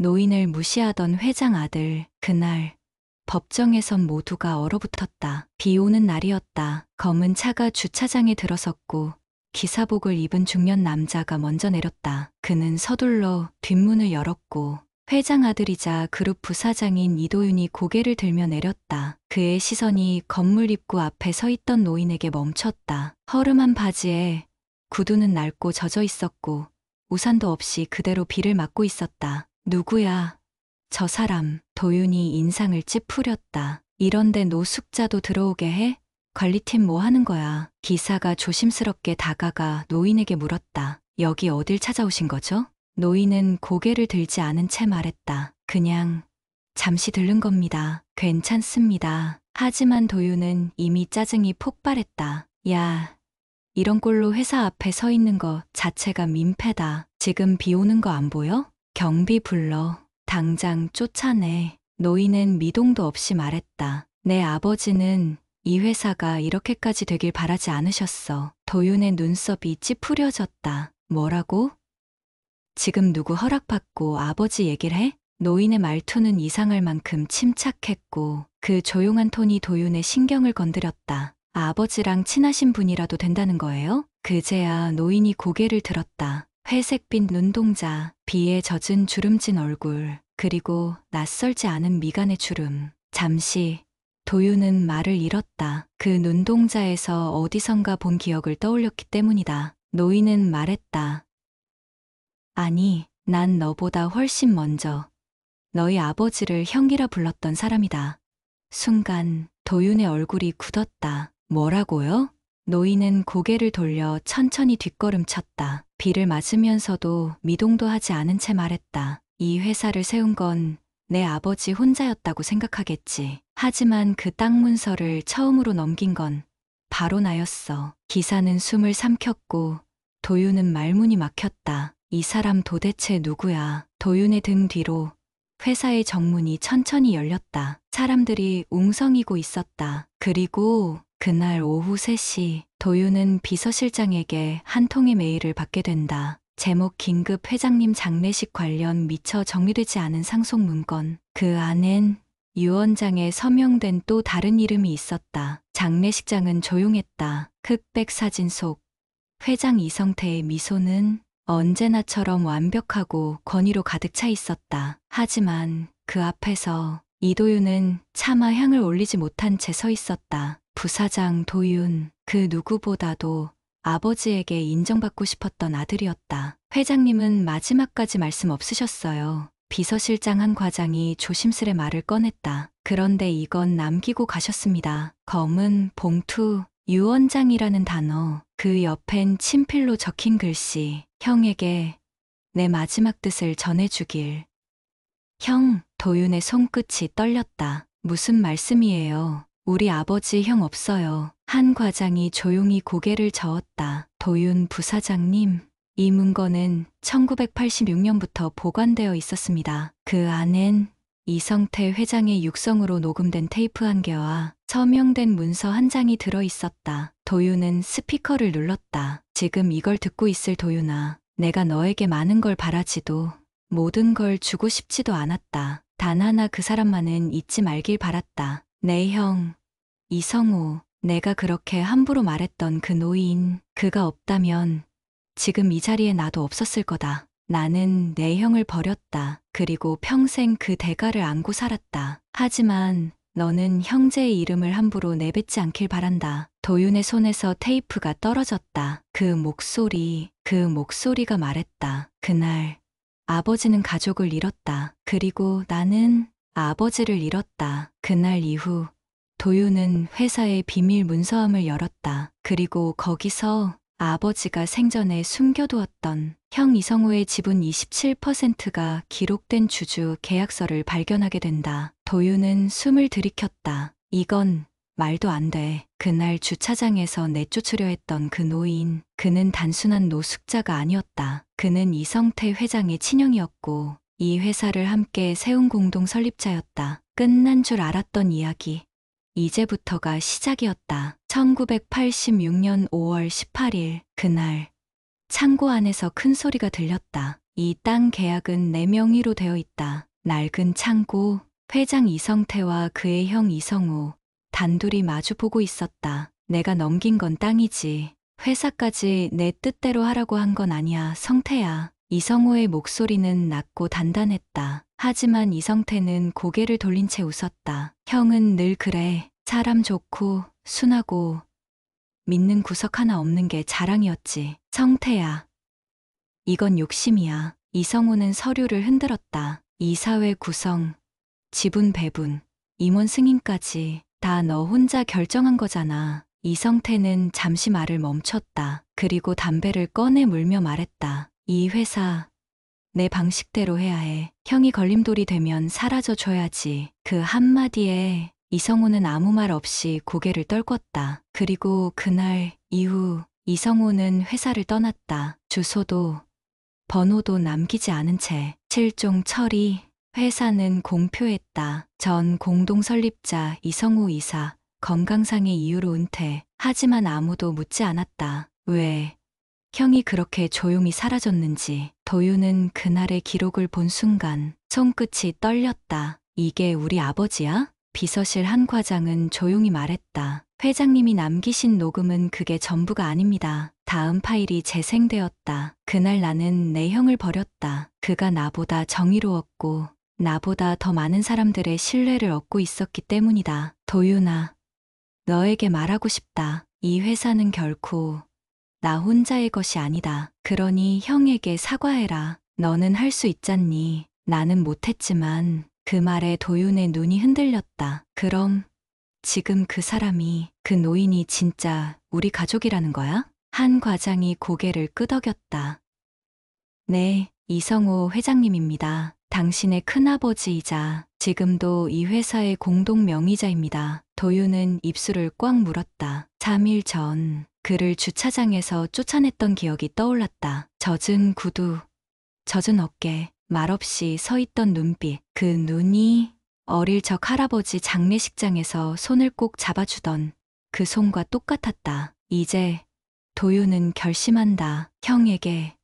노인을 무시하던 회장 아들. 그날 법정에선 모두가 얼어붙었다. 비 오는 날이었다. 검은 차가 주차장에 들어섰고 기사복을 입은 중년 남자가 먼저 내렸다. 그는 서둘러 뒷문을 열었고 회장 아들이자 그룹 부사장인 이도윤이 고개를 들며 내렸다. 그의 시선이 건물 입구 앞에 서 있던 노인에게 멈췄다. 허름한 바지에 구두는 낡고 젖어 있었고 우산도 없이 그대로 비를 맞고 있었다. 누구야? 저 사람. 도윤이 인상을 찌푸렸다. 이런데 노숙자도 들어오게 해? 관리팀 뭐 하는 거야? 기사가 조심스럽게 다가가 노인에게 물었다. 여기 어딜 찾아오신 거죠? 노인은 고개를 들지 않은 채 말했다. 그냥 잠시 들른 겁니다. 괜찮습니다. 하지만 도윤은 이미 짜증이 폭발했다. 야, 이런 꼴로 회사 앞에 서 있는 거 자체가 민폐다. 지금 비 오는 거 안 보여? 경비 불러. 당장 쫓아내. 노인은 미동도 없이 말했다. 내 아버지는 이 회사가 이렇게까지 되길 바라지 않으셨어. 도윤의 눈썹이 찌푸려졌다. 뭐라고? 지금 누구 허락받고 아버지 얘기를 해? 노인의 말투는 이상할 만큼 침착했고 그 조용한 톤이 도윤의 신경을 건드렸다. 아버지랑 친하신 분이라도 된다는 거예요? 그제야 노인이 고개를 들었다. 회색빛 눈동자, 비에 젖은 주름진 얼굴, 그리고 낯설지 않은 미간의 주름. 잠시 도윤은 말을 잃었다. 그 눈동자에서 어디선가 본 기억을 떠올렸기 때문이다. 노인은 말했다. 아니, 난 너보다 훨씬 먼저 너희 아버지를 형이라 불렀던 사람이다. 순간 도윤의 얼굴이 굳었다. 뭐라고요? 노인은 고개를 돌려 천천히 뒷걸음쳤다. 비를 맞으면서도 미동도 하지 않은 채 말했다. 이 회사를 세운 건 내 아버지 혼자였다고 생각하겠지. 하지만 그 땅 문서를 처음으로 넘긴 건 바로 나였어. 기사는 숨을 삼켰고 도윤은 말문이 막혔다. 이 사람 도대체 누구야? 도윤의 등 뒤로 회사의 정문이 천천히 열렸다. 사람들이 웅성이고 있었다. 그리고 그날 오후 3시 도윤은 비서실장에게 한 통의 메일을 받게 된다. 제목 긴급 회장님 장례식 관련 미처 정리되지 않은 상속 문건. 그 안엔 유 원장에 서명된 또 다른 이름이 있었다. 장례식장은 조용했다. 흑백 사진 속 회장 이성태의 미소는 언제나처럼 완벽하고 권위로 가득 차 있었다. 하지만 그 앞에서 이도윤은 차마 향을 올리지 못한 채 서 있었다. 부사장 도윤, 그 누구보다도 아버지에게 인정받고 싶었던 아들이었다. 회장님은 마지막까지 말씀 없으셨어요. 비서실장 한 과장이 조심스레 말을 꺼냈다. 그런데 이건 남기고 가셨습니다. 검은 봉투, 유 원장이라는 단어, 그 옆엔 친필로 적힌 글씨. 형에게 내 마지막 뜻을 전해주길. 형, 도윤의 손끝이 떨렸다. 무슨 말씀이에요? 우리 아버지 형 없어요. 한 과장이 조용히 고개를 저었다. 도윤 부사장님, 이 문건은 1986년부터 보관되어 있었습니다. 그 안엔 이성태 회장의 육성으로 녹음된 테이프 한 개와 서명된 문서 한 장이 들어 있었다. 도윤은 스피커를 눌렀다. 지금 이걸 듣고 있을 도윤아, 내가 너에게 많은 걸 바라지도 모든 걸 주고 싶지도 않았다. 단 하나 그 사람만은 잊지 말길 바랐다. 내 형, 이성우. 내가 그렇게 함부로 말했던 그 노인, 그가 없다면 지금 이 자리에 나도 없었을 거다. 나는 내 형을 버렸다. 그리고 평생 그 대가를 안고 살았다. 하지만 너는 형제의 이름을 함부로 내뱉지 않길 바란다. 도윤의 손에서 테이프가 떨어졌다. 그 목소리가 말했다. 그날 아버지는 가족을 잃었다. 그리고 나는 아버지를 잃었다. 그날 이후 도윤은 회사의 비밀 문서함을 열었다. 그리고 거기서 아버지가 생전에 숨겨두었던 형 이성우의 지분 27%가 기록된 주주 계약서를 발견하게 된다. 도윤은 숨을 들이켰다. 이건 말도 안 돼. 그날 주차장에서 내쫓으려 했던 그 노인, 그는 단순한 노숙자가 아니었다. 그는 이성태 회장의 친형이었고 이 회사를 함께 세운 공동 설립자였다. 끝난 줄 알았던 이야기. 이제부터가 시작이었다. 1986년 5월 18일, 그날 창고 안에서 큰 소리가 들렸다. 이 땅 계약은 내 명의로 되어 있다. 낡은 창고, 회장 이성태와 그의 형 이성우, 단둘이 마주보고 있었다. 내가 넘긴 건 땅이지. 회사까지 내 뜻대로 하라고 한 건 아니야, 성태야. 이성우의 목소리는 낮고 단단했다. 하지만 이성태는 고개를 돌린 채 웃었다. 형은 늘 그래. 사람 좋고, 순하고, 믿는 구석 하나 없는 게 자랑이었지. 성태야. 이건 욕심이야. 이성우는 서류를 흔들었다. 이사회 구성, 지분 배분, 임원 승인까지 다 너 혼자 결정한 거잖아. 이성태는 잠시 말을 멈췄다. 그리고 담배를 꺼내 물며 말했다. 이 회사 내 방식대로 해야 해. 형이 걸림돌이 되면 사라져 줘야지. 그 한마디에 이성우는 아무 말 없이 고개를 떨궜다. 그리고 그날 이후 이성우는 회사를 떠났다. 주소도 번호도 남기지 않은 채 실종 처리, 회사는 공표했다. 전 공동 설립자 이성우 이사, 건강상의 이유로 은퇴. 하지만 아무도 묻지 않았다. 왜 형이 그렇게 조용히 사라졌는지. 도윤은 그날의 기록을 본 순간 손끝이 떨렸다. 이게 우리 아버지야? 비서실 한 과장은 조용히 말했다. 회장님이 남기신 녹음은 그게 전부가 아닙니다. 다음 파일이 재생되었다. 그날 나는 내 형을 버렸다. 그가 나보다 정의로웠고 나보다 더 많은 사람들의 신뢰를 얻고 있었기 때문이다. 도윤아, 너에게 말하고 싶다. 이 회사는 결코 나 혼자의 것이 아니다. 그러니 형에게 사과해라. 너는 할 수 있잖니. 나는 못했지만 그 말에 도윤의 눈이 흔들렸다. 그럼 지금 그 사람이, 그 노인이 진짜 우리 가족이라는 거야? 한 과장이 고개를 끄덕였다. 네, 이성우 회장님입니다. 당신의 큰아버지이자 지금도 이 회사의 공동 명의자입니다. 도윤은 입술을 꽉 물었다. 3일 전 그를 주차장에서 쫓아냈던 기억이 떠올랐다. 젖은 구두, 젖은 어깨, 말없이 서 있던 눈빛. 그 눈이 어릴 적 할아버지 장례식장에서 손을 꼭 잡아주던 그 손과 똑같았다. 이제 도윤은 결심한다. 형에게,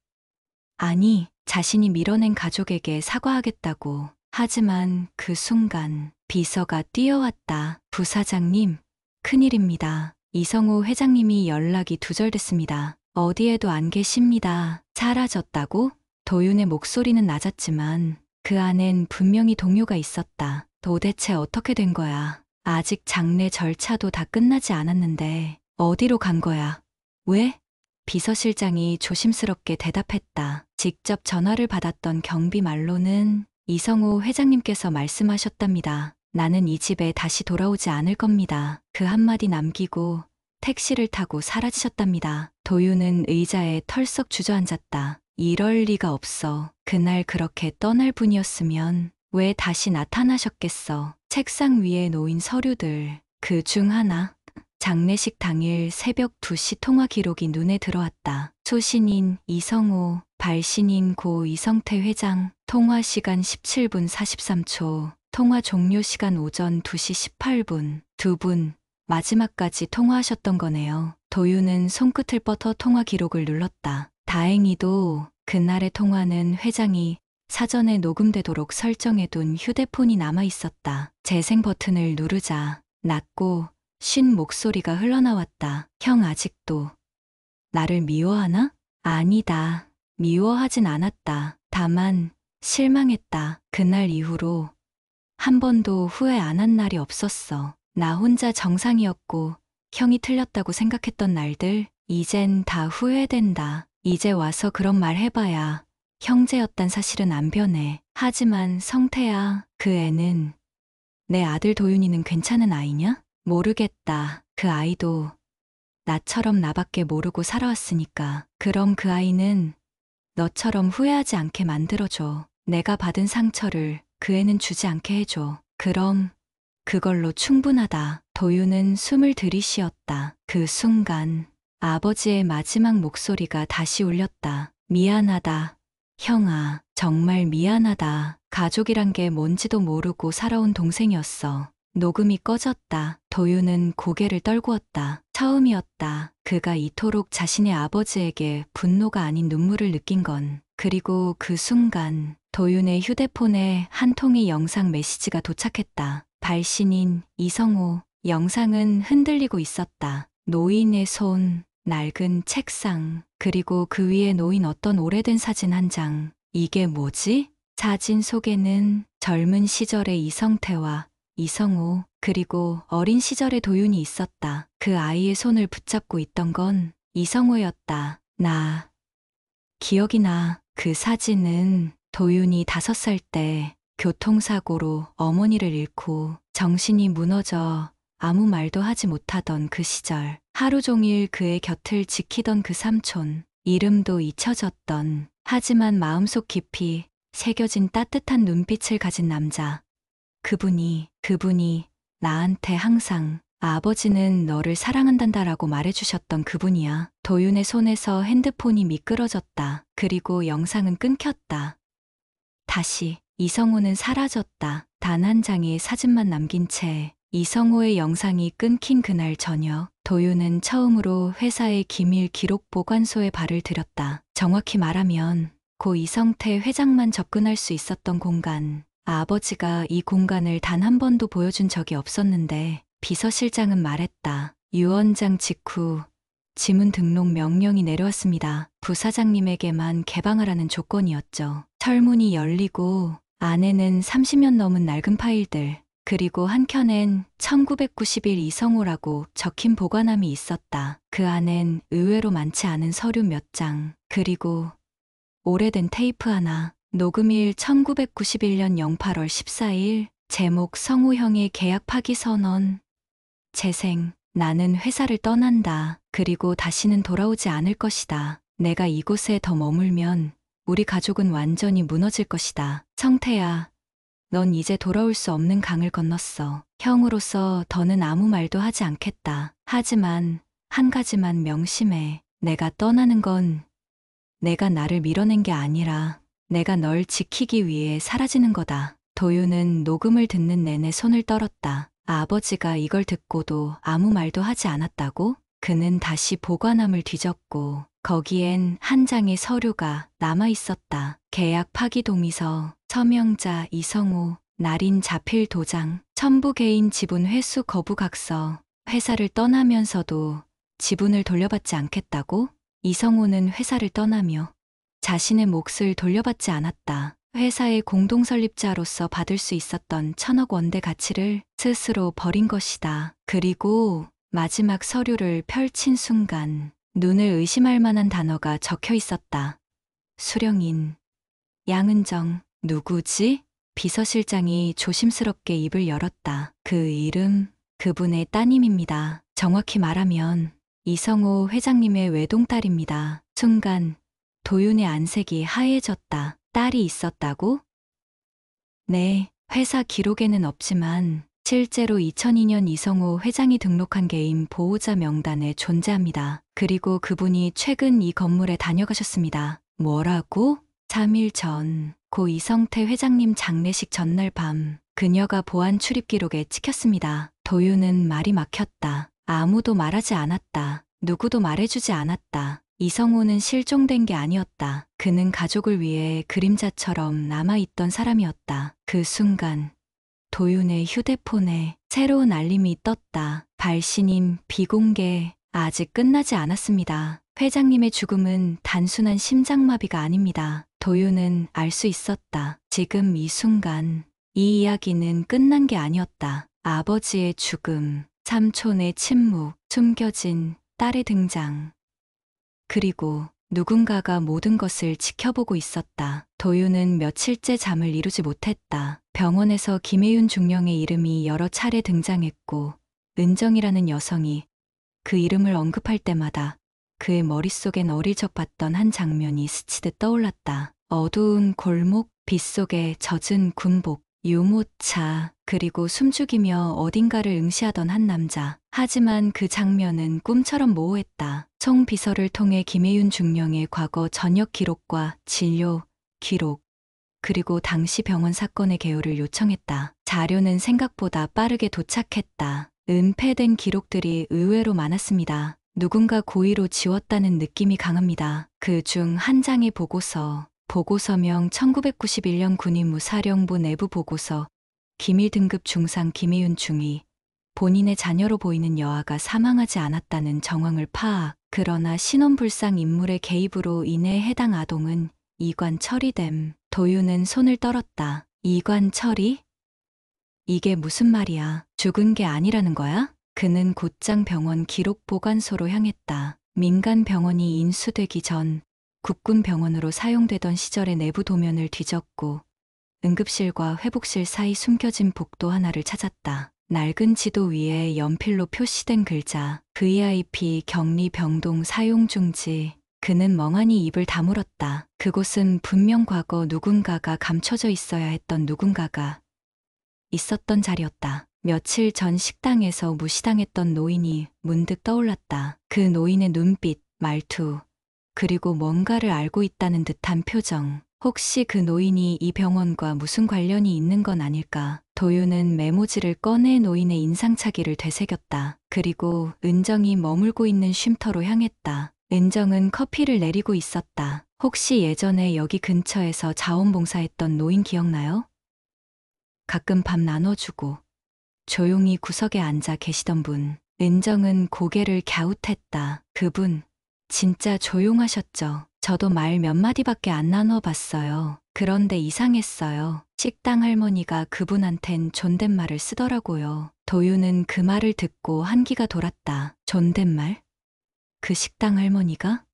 아니, 자신이 밀어낸 가족에게 사과하겠다고. 하지만 그 순간 비서가 뛰어왔다. 부사장님, 큰일입니다. 이성우 회장님이 연락이 두절됐습니다. 어디에도 안 계십니다. 사라졌다고? 도윤의 목소리는 낮았지만 그 안엔 분명히 동요가 있었다. 도대체 어떻게 된 거야? 아직 장례 절차도 다 끝나지 않았는데 어디로 간 거야? 왜? 비서실장이 조심스럽게 대답했다. 직접 전화를 받았던 경비 말로는 이성우 회장님께서 말씀하셨답니다. 나는 이 집에 다시 돌아오지 않을 겁니다. 그 한마디 남기고 택시를 타고 사라지셨답니다. 도윤은 의자에 털썩 주저앉았다. 이럴 리가 없어. 그날 그렇게 떠날 분이었으면 왜 다시 나타나셨겠어. 책상 위에 놓인 서류들, 그 중 하나. 장례식 당일 새벽 2시 통화 기록이 눈에 들어왔다. 소신인 이성우, 발신인 고 이성태 회장, 통화 시간 17분 43초, 통화 종료 시간 오전 2시 18분, 두 분, 마지막까지 통화하셨던 거네요. 도윤은 손끝을 뻗어 통화 기록을 눌렀다. 다행히도 그날의 통화는 회장이 사전에 녹음되도록 설정해둔 휴대폰이 남아 있었다. 재생 버튼을 누르자 낮고 쉰 목소리가 흘러나왔다. 형 아직도 나를 미워하나? 아니다. 미워하진 않았다. 다만 실망했다. 그날 이후로 한 번도 후회 안 한 날이 없었어. 나 혼자 정상이었고 형이 틀렸다고 생각했던 날들, 이젠 다 후회된다. 이제 와서 그런 말 해봐야 형제였단 사실은 안 변해. 하지만 성태야, 그 애는, 내 아들 도윤이는 괜찮은 아이냐? 모르겠다. 그 아이도 나처럼 나밖에 모르고 살아왔으니까. 그럼 그 아이는 너처럼 후회하지 않게 만들어줘. 내가 받은 상처를 그 애는 주지 않게 해줘. 그럼 그걸로 충분하다. 도윤은 숨을 들이쉬었다. 그 순간 아버지의 마지막 목소리가 다시 울렸다. 미안하다. 형아, 정말 미안하다. 가족이란 게 뭔지도 모르고 살아온 동생이었어. 녹음이 꺼졌다. 도윤은 고개를 떨구었다. 처음이었다. 그가 이토록 자신의 아버지에게 분노가 아닌 눈물을 느낀 건. 그리고 그 순간 도윤의 휴대폰에 한 통의 영상 메시지가 도착했다. 발신인 이성호. 영상은 흔들리고 있었다. 노인의 손, 낡은 책상, 그리고 그 위에 놓인 어떤 오래된 사진 한 장. 이게 뭐지? 사진 속에는 젊은 시절의 이성태와 이성호, 그리고 어린 시절의 도윤이 있었다. 그 아이의 손을 붙잡고 있던 건 이성호였다. 기억이 나. 그 사진은 도윤이 5살 때 교통사고로 어머니를 잃고 정신이 무너져 아무 말도 하지 못하던 그 시절. 하루 종일 그의 곁을 지키던 그 삼촌. 이름도 잊혀졌던, 하지만 마음속 깊이 새겨진 따뜻한 눈빛을 가진 남자. 그분이 나한테 항상 아버지는 너를 사랑한단다라고 말해주셨던 그분이야. 도윤의 손에서 핸드폰이 미끄러졌다. 그리고 영상은 끊겼다. 다시 이성호는 사라졌다. 단 한 장의 사진만 남긴 채 이성호의 영상이 끊긴 그날 저녁, 도윤은 처음으로 회사의 기밀 기록 보관소에 발을 들였다. 정확히 말하면 고 이성태 회장만 접근할 수 있었던 공간. 아버지가 이 공간을 단 한 번도 보여준 적이 없었는데 비서실장은 말했다. 유언장 직후 지문 등록 명령이 내려왔습니다. 부사장님에게만 개방하라는 조건이었죠. 철문이 열리고 안에는 30년 넘은 낡은 파일들, 그리고 한켠엔 1991 이성호라고 적힌 보관함이 있었다. 그 안엔 의외로 많지 않은 서류 몇 장, 그리고 오래된 테이프 하나. 녹음일 1991년 08월 14일, 제목 성우형의 계약 파기 선언. 재생, 나는 회사를 떠난다. 그리고 다시는 돌아오지 않을 것이다. 내가 이곳에 더 머물면 우리 가족은 완전히 무너질 것이다. 성태야, 넌 이제 돌아올 수 없는 강을 건넜어. 형으로서 더는 아무 말도 하지 않겠다. 하지만 한 가지만 명심해. 내가 떠나는 건 내가 나를 밀어낸 게 아니라 내가 널 지키기 위해 사라지는 거다. 도윤은 녹음을 듣는 내내 손을 떨었다. 아버지가 이걸 듣고도 아무 말도 하지 않았다고? 그는 다시 보관함을 뒤졌고 거기엔 한 장의 서류가 남아 있었다. 계약 파기 동의서, 서명자 이성호, 날인 자필 도장, 첨부 개인 지분 회수 거부 각서. 회사를 떠나면서도 지분을 돌려받지 않겠다고? 이성호는 회사를 떠나며 자신의 몫을 돌려받지 않았다. 회사의 공동설립자로서 받을 수 있었던 1,000억 원대 가치를 스스로 버린 것이다. 그리고 마지막 서류를 펼친 순간 눈을 의심할 만한 단어가 적혀 있었다. 수령인 양은정. 누구지? 비서실장이 조심스럽게 입을 열었다. 그 이름, 그분의 따님입니다. 정확히 말하면 이성호 회장님의 외동딸입니다. 순간 도윤의 안색이 하얘졌다. 딸이 있었다고? 네, 회사 기록에는 없지만 실제로 2002년 이성호 회장이 등록한 개인 보호자 명단에 존재합니다. 그리고 그분이 최근 이 건물에 다녀가셨습니다. 뭐라고? 3일 전, 고 이성태 회장님 장례식 전날 밤, 그녀가 보안 출입 기록에 찍혔습니다. 도윤은 말이 막혔다. 아무도 말하지 않았다. 누구도 말해주지 않았다. 이성호는 실종된 게 아니었다. 그는 가족을 위해 그림자처럼 남아있던 사람이었다. 그 순간 도윤의 휴대폰에 새로운 알림이 떴다. 발신인 비공개. 아직 끝나지 않았습니다. 회장님의 죽음은 단순한 심장마비가 아닙니다. 도윤은 알 수 있었다. 지금 이 순간 이 이야기는 끝난 게 아니었다. 아버지의 죽음, 삼촌의 침묵, 숨겨진 딸의 등장. 그리고 누군가가 모든 것을 지켜보고 있었다. 도윤은 며칠째 잠을 이루지 못했다. 병원에서 김혜윤 중령의 이름이 여러 차례 등장했고 은정이라는 여성이 그 이름을 언급할 때마다 그의 머릿속엔 어릴 적 봤던 한 장면이 스치듯 떠올랐다. 어두운 골목, 빗속에 젖은 군복, 유모차, 그리고 숨죽이며 어딘가를 응시하던 한 남자. 하지만 그 장면은 꿈처럼 모호했다. 송 비서를 통해 김혜윤 중령의 과거 전역 기록과 진료 기록, 그리고 당시 병원 사건의 개요를 요청했다. 자료는 생각보다 빠르게 도착했다. 은폐된 기록들이 의외로 많았습니다. 누군가 고의로 지웠다는 느낌이 강합니다. 그 중 한 장의 보고서명 1991년 군의무 사령부 내부 보고서, 기밀 등급 중상 김혜윤 중위, 본인의 자녀로 보이는 여아가 사망하지 않았다는 정황을 파악. 그러나 신원불상 인물의 개입으로 인해 해당 아동은 이관 처리됨. 도윤은 손을 떨었다. 이관 처리? 이게 무슨 말이야? 죽은 게 아니라는 거야? 그는 곧장 병원 기록 보관소로 향했다. 민간 병원이 인수되기 전 국군 병원으로 사용되던 시절의 내부 도면을 뒤졌고 응급실과 회복실 사이 숨겨진 복도 하나를 찾았다. 낡은 지도 위에 연필로 표시된 글자 VIP 격리 병동 사용 중지. 그는 멍하니 입을 다물었다. 그곳은 분명 과거 누군가가 감춰져 있어야 했던 누군가가 있었던 자리였다. 며칠 전 식당에서 무시당했던 노인이 문득 떠올랐다. 그 노인의 눈빛, 말투, 그리고 뭔가를 알고 있다는 듯한 표정. 혹시 그 노인이 이 병원과 무슨 관련이 있는 건 아닐까? 도윤은 메모지를 꺼내 노인의 인상착의를 되새겼다. 그리고 은정이 머물고 있는 쉼터로 향했다. 은정은 커피를 내리고 있었다. 혹시 예전에 여기 근처에서 자원봉사했던 노인 기억나요? 가끔 밥 나눠주고 조용히 구석에 앉아 계시던 분. 은정은 고개를 갸웃했다. 그분 진짜 조용하셨죠. 저도 말 몇 마디밖에 안 나눠봤어요. 그런데 이상했어요. 식당 할머니가 그분한텐 존댓말을 쓰더라고요. 도윤은 그 말을 듣고 한기가 돌았다. 존댓말? 그 식당 할머니가?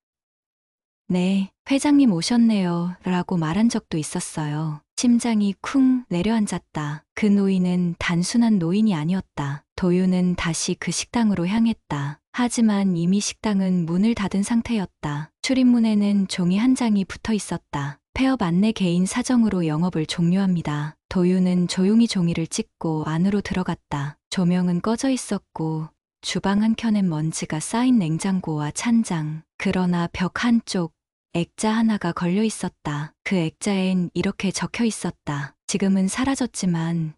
네, 회장님 오셨네요. 라고 말한 적도 있었어요. 심장이 쿵 내려앉았다. 그 노인은 단순한 노인이 아니었다. 도윤은 다시 그 식당으로 향했다. 하지만 이미 식당은 문을 닫은 상태였다. 출입문에는 종이 한 장이 붙어 있었다. 폐업 안내 개인 사정으로 영업을 종료합니다. 도윤은 조용히 종이를 찍고 안으로 들어갔다. 조명은 꺼져 있었고 주방 한켠엔 먼지가 쌓인 냉장고와 찬장. 그러나 벽 한쪽 액자 하나가 걸려 있었다. 그 액자엔 이렇게 적혀 있었다. 지금은 사라졌지만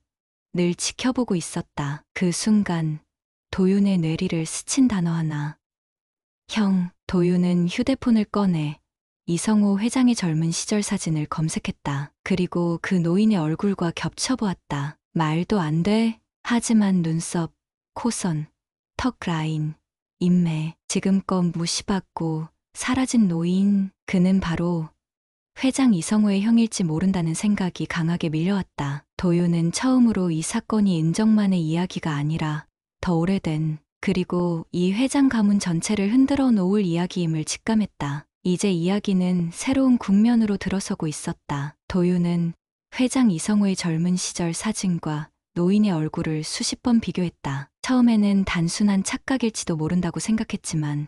늘 지켜보고 있었다. 그 순간 도윤의 뇌리를 스친 단어 하나. 형. 도윤은 휴대폰을 꺼내 이성호 회장의 젊은 시절 사진을 검색했다. 그리고 그 노인의 얼굴과 겹쳐보았다. 말도 안 돼. 하지만 눈썹, 코선, 턱 라인, 인매, 지금껏 무시받고 사라진 노인. 그는 바로 회장 이성호의 형일지 모른다는 생각이 강하게 밀려왔다. 도윤은 처음으로 이 사건이 은정만의 이야기가 아니라 더 오래된, 그리고 이 회장 가문 전체를 흔들어 놓을 이야기임을 직감했다. 이제 이야기는 새로운 국면으로 들어서고 있었다. 도윤은 회장 이성호의 젊은 시절 사진과 노인의 얼굴을 수십 번 비교했다. 처음에는 단순한 착각일지도 모른다고 생각했지만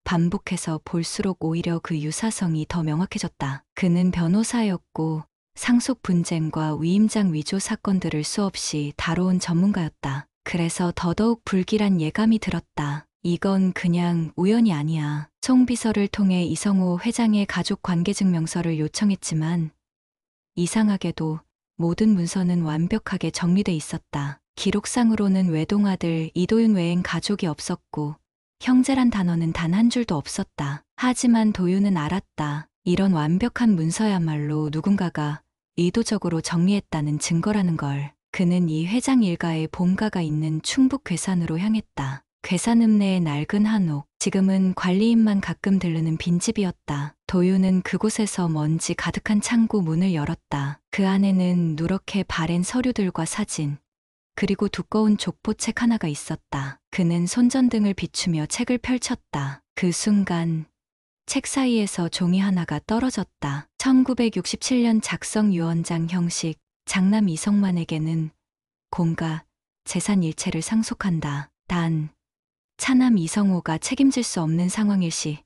반복해서 볼수록 오히려 그 유사성이 더 명확해졌다. 그는 변호사였고 상속 분쟁과 위임장 위조 사건들을 수없이 다뤄온 전문가였다. 그래서 더더욱 불길한 예감이 들었다. 이건 그냥 우연이 아니야. 송비서를 통해 이성호 회장의 가족 관계증명서를 요청했지만 이상하게도 모든 문서는 완벽하게 정리돼 있었다. 기록상으로는 외동아들 이도윤 외엔 가족이 없었고 형제란 단어는 단 한 줄도 없었다. 하지만 도윤은 알았다. 이런 완벽한 문서야말로 누군가가 의도적으로 정리했다는 증거라는 걸. 그는 이 회장 일가의 본가가 있는 충북 괴산으로 향했다. 괴산 읍내의 낡은 한옥, 지금은 관리인만 가끔 들르는 빈집이었다. 도윤은 그곳에서 먼지 가득한 창고 문을 열었다. 그 안에는 누렇게 바랜 서류들과 사진, 그리고 두꺼운 족보책 하나가 있었다. 그는 손전등을 비추며 책을 펼쳤다. 그 순간 책 사이에서 종이 하나가 떨어졌다. 1967년 작성유언장 형식. 장남 이성만에게는 공가, 재산 일체를 상속한다. 단, 차남 이성호가 책임질 수 없는 상황일 시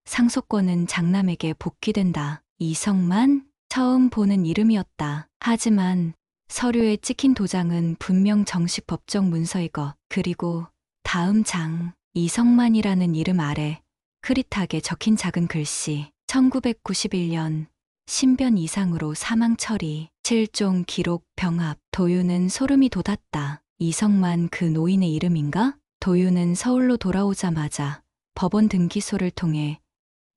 상속권은 장남에게 복귀된다. 이성만? 처음 보는 이름이었다. 하지만 서류에 찍힌 도장은 분명 정식 법정 문서의 것. 그리고 다음 장, 이성만이라는 이름 아래 흐릿하게 적힌 작은 글씨. 1991년 신변 이상으로 사망 처리, 실종 기록 병합. 도유는 소름이 돋았다. 이성만 그 노인의 이름인가? 도유는 서울로 돌아오자마자 법원 등기소를 통해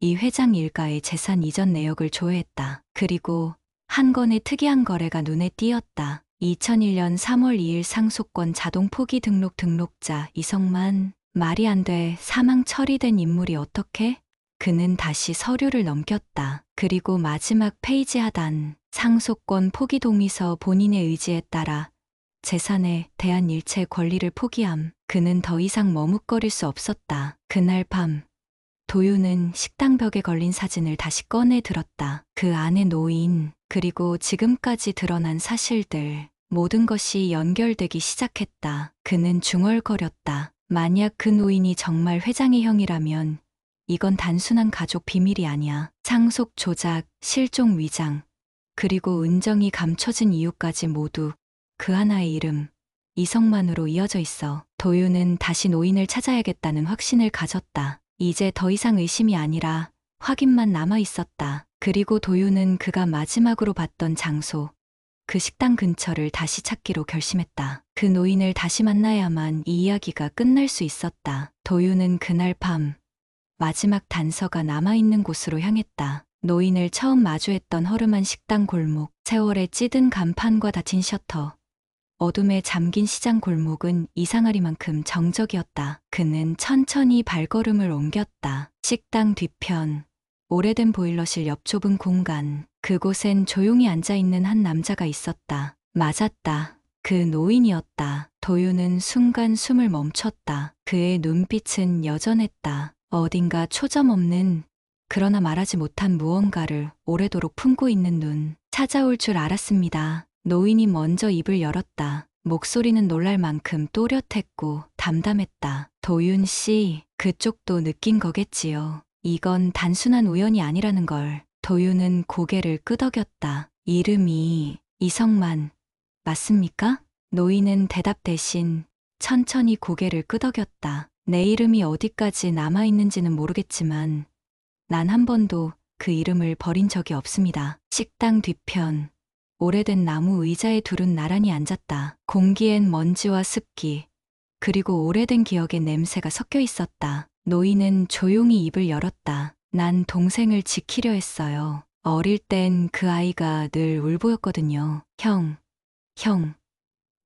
이 회장 일가의 재산 이전 내역을 조회했다. 그리고 한 건의 특이한 거래가 눈에 띄었다. 2001년 3월 2일 상속권 자동 포기 등록자 이성만. 말이 안 돼. 사망 처리된 인물이 어떻게? 그는 다시 서류를 넘겼다. 그리고 마지막 페이지 하단 상속권 포기 동의서 본인의 의지에 따라 재산에 대한 일체 권리를 포기함. 그는 더 이상 머뭇거릴 수 없었다. 그날 밤 도유는 식당 벽에 걸린 사진을 다시 꺼내 들었다. 그 안에 노인, 그리고 지금까지 드러난 사실들, 모든 것이 연결되기 시작했다. 그는 중얼거렸다. 만약 그 노인이 정말 회장의 형이라면 이건 단순한 가족 비밀이 아니야. 상속 조작, 실종 위장, 그리고 은정이 감춰진 이유까지 모두 그 하나의 이름, 이성만으로 이어져 있어. 도유는 다시 노인을 찾아야겠다는 확신을 가졌다. 이제 더 이상 의심이 아니라 확인만 남아 있었다. 그리고 도유는 그가 마지막으로 봤던 장소, 그 식당 근처를 다시 찾기로 결심했다. 그 노인을 다시 만나야만 이 이야기가 끝날 수 있었다. 도유는 그날 밤 마지막 단서가 남아있는 곳으로 향했다. 노인을 처음 마주했던 허름한 식당 골목, 세월에 찌든 간판과 닫힌 셔터, 어둠에 잠긴 시장 골목은 이상하리만큼 정적이었다. 그는 천천히 발걸음을 옮겼다. 식당 뒤편, 오래된 보일러실 옆 좁은 공간, 그곳엔 조용히 앉아있는 한 남자가 있었다. 맞았다. 그 노인이었다. 도유는 순간 숨을 멈췄다. 그의 눈빛은 여전했다. 어딘가 초점 없는, 그러나 말하지 못한 무언가를 오래도록 품고 있는 눈. 찾아올 줄 알았습니다. 노인이 먼저 입을 열었다. 목소리는 놀랄 만큼 또렷했고 담담했다. 도윤 씨, 그쪽도 느낀 거겠지요. 이건 단순한 우연이 아니라는 걸. 도윤은 고개를 끄덕였다. 이름이 이성만 맞습니까? 노인은 대답 대신 천천히 고개를 끄덕였다. 내 이름이 어디까지 남아있는지는 모르겠지만 난 한 번도 그 이름을 버린 적이 없습니다. 식당 뒤편, 오래된 나무 의자에 둘은 나란히 앉았다. 공기엔 먼지와 습기, 그리고 오래된 기억의 냄새가 섞여 있었다. 노인은 조용히 입을 열었다. 난 동생을 지키려 했어요. 어릴 땐 그 아이가 늘 울보였거든요. 형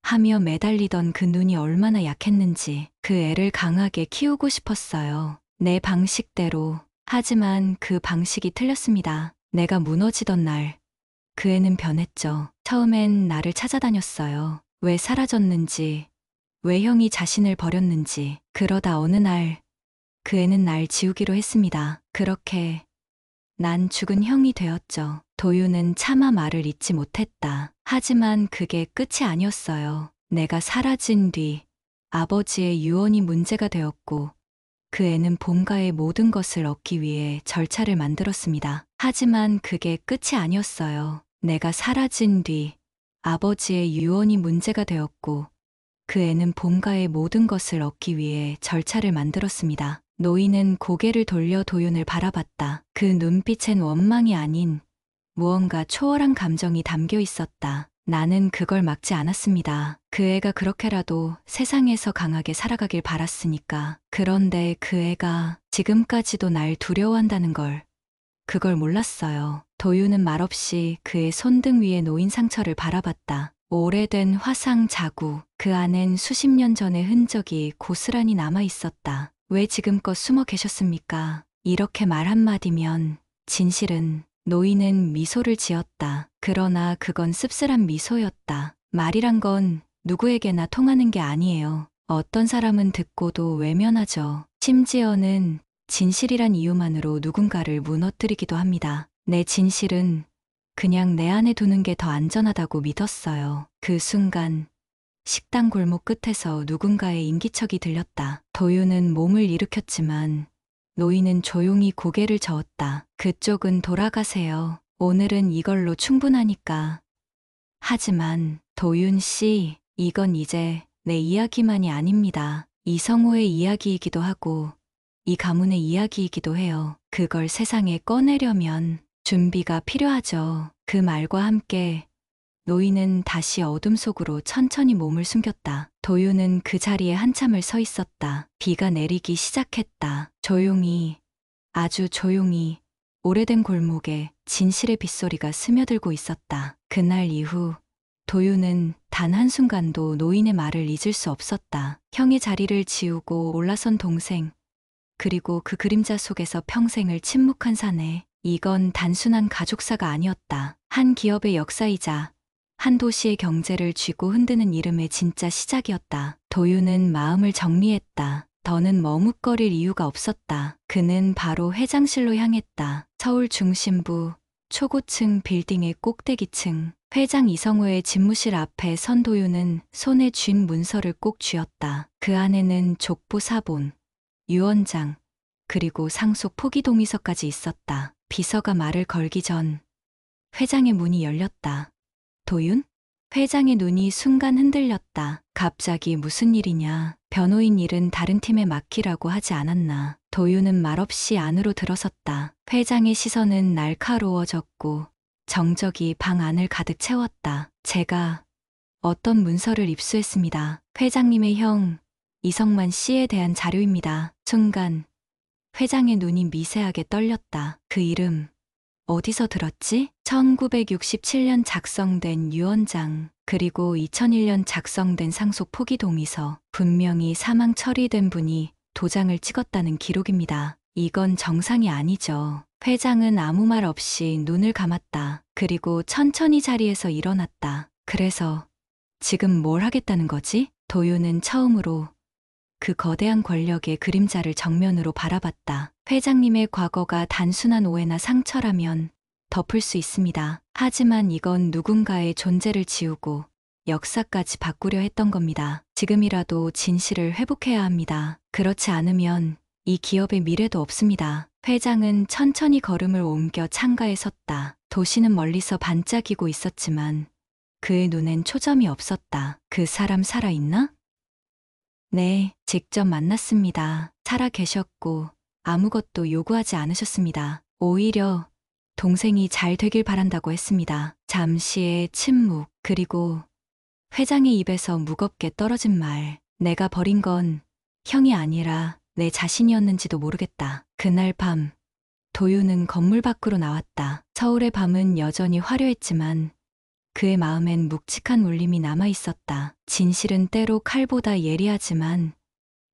하며 매달리던 그 눈이 얼마나 약했는지. 그 애를 강하게 키우고 싶었어요. 내 방식대로. 하지만 그 방식이 틀렸습니다. 내가 무너지던 날 그 애는 변했죠. 처음엔 나를 찾아다녔어요. 왜 사라졌는지, 왜 형이 자신을 버렸는지. 그러다 어느 날 그 애는 날 지우기로 했습니다. 그렇게 난 죽은 형이 되었죠. 도유는 차마 말을 잇지 못했다. 하지만 그게 끝이 아니었어요. 내가 사라진 뒤 아버지의 유언이 문제가 되었고 그 애는 본가의 모든 것을 얻기 위해 절차를 만들었습니다. 하지만 그게 끝이 아니었어요. 내가 사라진 뒤 아버지의 유언이 문제가 되었고 그 애는 본가의 모든 것을 얻기 위해 절차를 만들었습니다. 노인은 고개를 돌려 도윤을 바라봤다. 그 눈빛엔 원망이 아닌 무언가 초월한 감정이 담겨 있었다. 나는 그걸 막지 않았습니다. 그 애가 그렇게라도 세상에서 강하게 살아가길 바랐으니까. 그런데 그 애가 지금까지도 날 두려워한다는 걸, 그걸 몰랐어요. 도유는 말없이 그의 손등 위에 놓인 상처를 바라봤다. 오래된 화상 자국, 그 안엔 수십 년 전의 흔적이 고스란히 남아 있었다. 왜 지금껏 숨어 계셨습니까? 이렇게 말 한마디면 진실은. 노인은 미소를 지었다. 그러나 그건 씁쓸한 미소였다. 말이란 건 누구에게나 통하는 게 아니에요. 어떤 사람은 듣고도 외면하죠. 심지어는 진실이란 이유만으로 누군가를 무너뜨리기도 합니다. 내 진실은 그냥 내 안에 두는 게 더 안전하다고 믿었어요. 그 순간 식당 골목 끝에서 누군가의 인기척이 들렸다. 도유는 몸을 일으켰지만 노인은 조용히 고개를 저었다. 그쪽은 돌아가세요. 오늘은 이걸로 충분하니까. 하지만 도윤 씨, 이건 이제 내 이야기만이 아닙니다. 이성우의 이야기이기도 하고 이 가문의 이야기이기도 해요. 그걸 세상에 꺼내려면 준비가 필요하죠. 그 말과 함께 노인은 다시 어둠 속으로 천천히 몸을 숨겼다. 도윤은 그 자리에 한참을 서 있었다. 비가 내리기 시작했다. 조용히, 아주 조용히 오래된 골목에 진실의 빗소리가 스며들고 있었다. 그날 이후 도윤은 단 한순간도 노인의 말을 잊을 수 없었다. 형의 자리를 지우고 올라선 동생, 그리고 그 그림자 속에서 평생을 침묵한 사내. 이건 단순한 가족사가 아니었다. 한 기업의 역사이자 한 도시의 경제를 쥐고 흔드는 이름의 진짜 시작이었다. 도윤은 마음을 정리했다. 더는 머뭇거릴 이유가 없었다. 그는 바로 회장실로 향했다. 서울 중심부 초고층 빌딩의 꼭대기층. 회장 이성호의 집무실 앞에 선 도윤은 손에 쥔 문서를 꼭 쥐었다. 그 안에는 족보 사본, 유언장, 그리고 상속 포기 동의서까지 있었다. 비서가 말을 걸기 전 회장의 문이 열렸다. 도윤? 회장의 눈이 순간 흔들렸다. 갑자기 무슨 일이냐? 변호인 일은 다른 팀에 맡기라고 하지 않았나? 도윤은 말없이 안으로 들어섰다. 회장의 시선은 날카로워졌고 정적이 방 안을 가득 채웠다. 제가 어떤 문서를 입수했습니다. 회장님의 형 이성만 씨에 대한 자료입니다. 순간 회장의 눈이 미세하게 떨렸다. 그 이름 어디서 들었지? 1967년 작성된 유언장, 그리고 2001년 작성된 상속 포기 동의서. 분명히 사망 처리된 분이 도장을 찍었다는 기록입니다. 이건 정상이 아니죠. 회장은 아무 말 없이 눈을 감았다. 그리고 천천히 자리에서 일어났다. 그래서 지금 뭘 하겠다는 거지? 도윤은 처음으로 그 거대한 권력의 그림자를 정면으로 바라봤다. 회장님의 과거가 단순한 오해나 상처라면 덮을 수 있습니다. 하지만 이건 누군가의 존재를 지우고 역사까지 바꾸려 했던 겁니다. 지금이라도 진실을 회복해야 합니다. 그렇지 않으면 이 기업의 미래도 없습니다. 회장은 천천히 걸음을 옮겨 창가에 섰다. 도시는 멀리서 반짝이고 있었지만 그의 눈엔 초점이 없었다. 그 사람 살아있나? 네, 직접 만났습니다. 살아 계셨고 아무것도 요구하지 않으셨습니다. 오히려 동생이 잘 되길 바란다고 했습니다. 잠시의 침묵, 그리고 회장의 입에서 무겁게 떨어진 말. 내가 버린 건 형이 아니라 내 자신이었는지도 모르겠다. 그날 밤, 도윤은 건물 밖으로 나왔다. 서울의 밤은 여전히 화려했지만 그의 마음엔 묵직한 울림이 남아 있었다. 진실은 때로 칼보다 예리하지만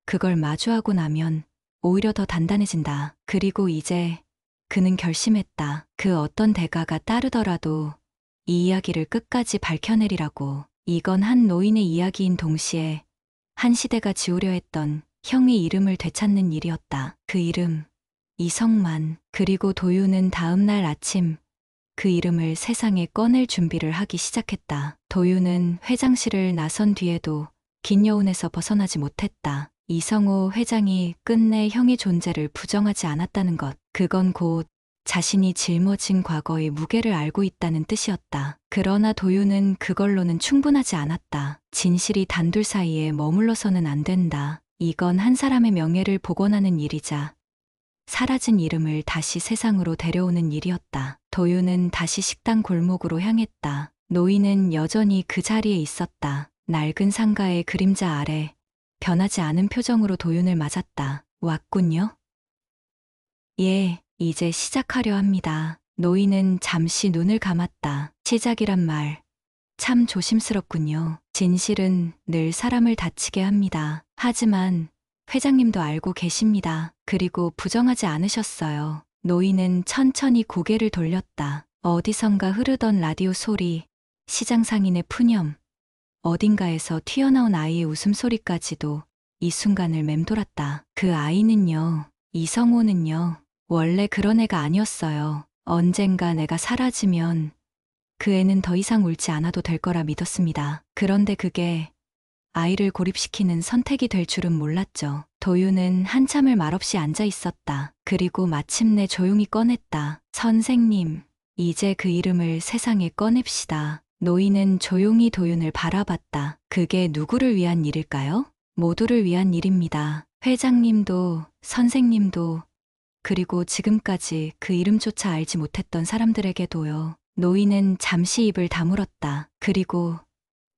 그걸 마주하고 나면 오히려 더 단단해진다. 그리고 이제 그는 결심했다. 그 어떤 대가가 따르더라도 이 이야기를 끝까지 밝혀내리라고. 이건 한 노인의 이야기인 동시에 한 시대가 지우려 했던 형의 이름을 되찾는 일이었다. 그 이름, 이성만. 그리고 도윤은 다음 날 아침 그 이름을 세상에 꺼낼 준비를 하기 시작했다. 도윤은 회장실을 나선 뒤에도 긴 여운에서 벗어나지 못했다. 이성호 회장이 끝내 형의 존재를 부정하지 않았다는 것. 그건 곧 자신이 짊어진 과거의 무게를 알고 있다는 뜻이었다. 그러나 도윤은 그걸로는 충분하지 않았다. 진실이 단둘 사이에 머물러서는 안 된다. 이건 한 사람의 명예를 복원하는 일이자 사라진 이름을 다시 세상으로 데려오는 일이었다. 도윤은 다시 식당 골목으로 향했다. 노인은 여전히 그 자리에 있었다. 낡은 상가의 그림자 아래 변하지 않은 표정으로 도윤을 맞았다. 왔군요. 예, 이제 시작하려 합니다. 노인은 잠시 눈을 감았다. 시작이란 말, 참 조심스럽군요. 진실은 늘 사람을 다치게 합니다. 하지만 회장님도 알고 계십니다. 그리고 부정하지 않으셨어요. 노인은 천천히 고개를 돌렸다. 어디선가 흐르던 라디오 소리, 시장 상인의 푸념, 어딘가에서 튀어나온 아이의 웃음소리까지도 이 순간을 맴돌았다. 그 아이는요, 이성호는요, 원래 그런 애가 아니었어요. 언젠가 내가 사라지면 그 애는 더 이상 울지 않아도 될 거라 믿었습니다. 그런데 그게 아이를 고립시키는 선택이 될 줄은 몰랐죠. 도윤은 한참을 말없이 앉아 있었다. 그리고 마침내 조용히 꺼냈다. 선생님, 이제 그 이름을 세상에 꺼냅시다. 노인은 조용히 도윤을 바라봤다. 그게 누구를 위한 일일까요? 모두를 위한 일입니다. 회장님도 선생님도 그리고 지금까지 그 이름조차 알지 못했던 사람들에게도요. 노인은 잠시 입을 다물었다. 그리고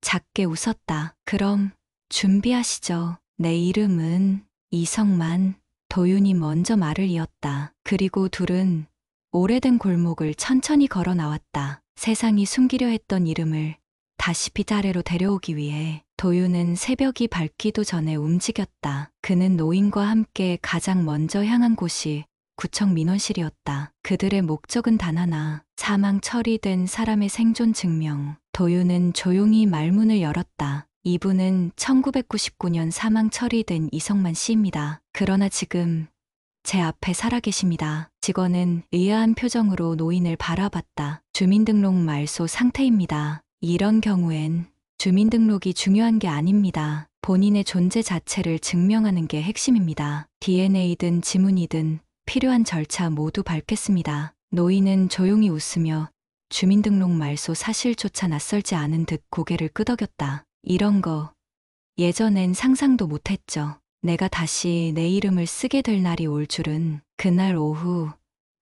작게 웃었다. 그럼 준비하시죠. 내 이름은 이성만. 도윤이 먼저 말을 이었다. 그리고 둘은 오래된 골목을 천천히 걸어 나왔다. 세상이 숨기려 했던 이름을 다시 빛 아래로 데려오기 위해 도윤은 새벽이 밝기도 전에 움직였다. 그는 노인과 함께 가장 먼저 향한 곳이 구청 민원실이었다. 그들의 목적은 단 하나, 사망 처리된 사람의 생존 증명. 도윤은 조용히 말문을 열었다. 이분은 1999년 사망 처리된 이성만 씨입니다. 그러나 지금 제 앞에 살아계십니다. 직원은 의아한 표정으로 노인을 바라봤다. 주민등록 말소 상태입니다. 이런 경우엔 주민등록이 중요한 게 아닙니다. 본인의 존재 자체를 증명하는 게 핵심입니다. DNA든 지문이든 필요한 절차 모두 밟겠습니다. 노인은 조용히 웃으며 주민등록 말소 사실조차 낯설지 않은 듯 고개를 끄덕였다. 이런 거 예전엔 상상도 못했죠. 내가 다시 내 이름을 쓰게 될 날이 올 줄은. 그날 오후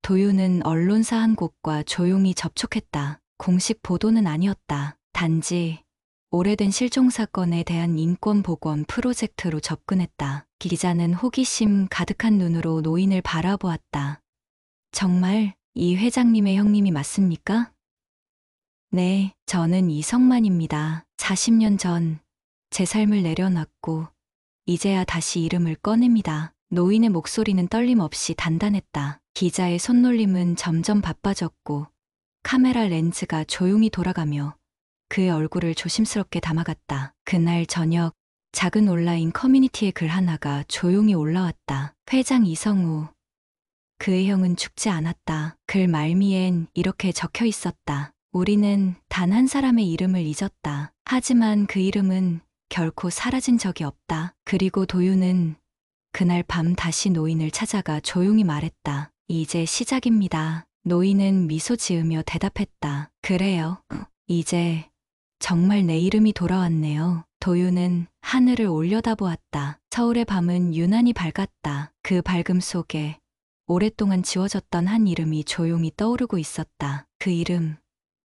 도윤은 언론사 한 곳과 조용히 접촉했다. 공식 보도는 아니었다. 단지 오래된 실종 사건에 대한 인권 복원 프로젝트로 접근했다. 기자는 호기심 가득한 눈으로 노인을 바라보았다. 정말 이 회장님의 형님이 맞습니까? 네, 저는 이성만입니다. 40년 전 제 삶을 내려놨고 이제야 다시 이름을 꺼냅니다. 노인의 목소리는 떨림 없이 단단했다. 기자의 손놀림은 점점 바빠졌고 카메라 렌즈가 조용히 돌아가며 그의 얼굴을 조심스럽게 담아갔다. 그날 저녁 작은 온라인 커뮤니티에 글 하나가 조용히 올라왔다. 회장 이성우. 그의 형은 죽지 않았다. 글 말미엔 이렇게 적혀 있었다. 우리는 단 한 사람의 이름을 잊었다. 하지만 그 이름은 결코 사라진 적이 없다. 그리고 도윤은 그날 밤 다시 노인을 찾아가 조용히 말했다. 이제 시작입니다. 노인은 미소 지으며 대답했다. 그래요. 이제 정말 내 이름이 돌아왔네요. 도윤은 하늘을 올려다보았다. 서울의 밤은 유난히 밝았다. 그 밝음 속에 오랫동안 지워졌던 한 이름이 조용히 떠오르고 있었다. 그 이름,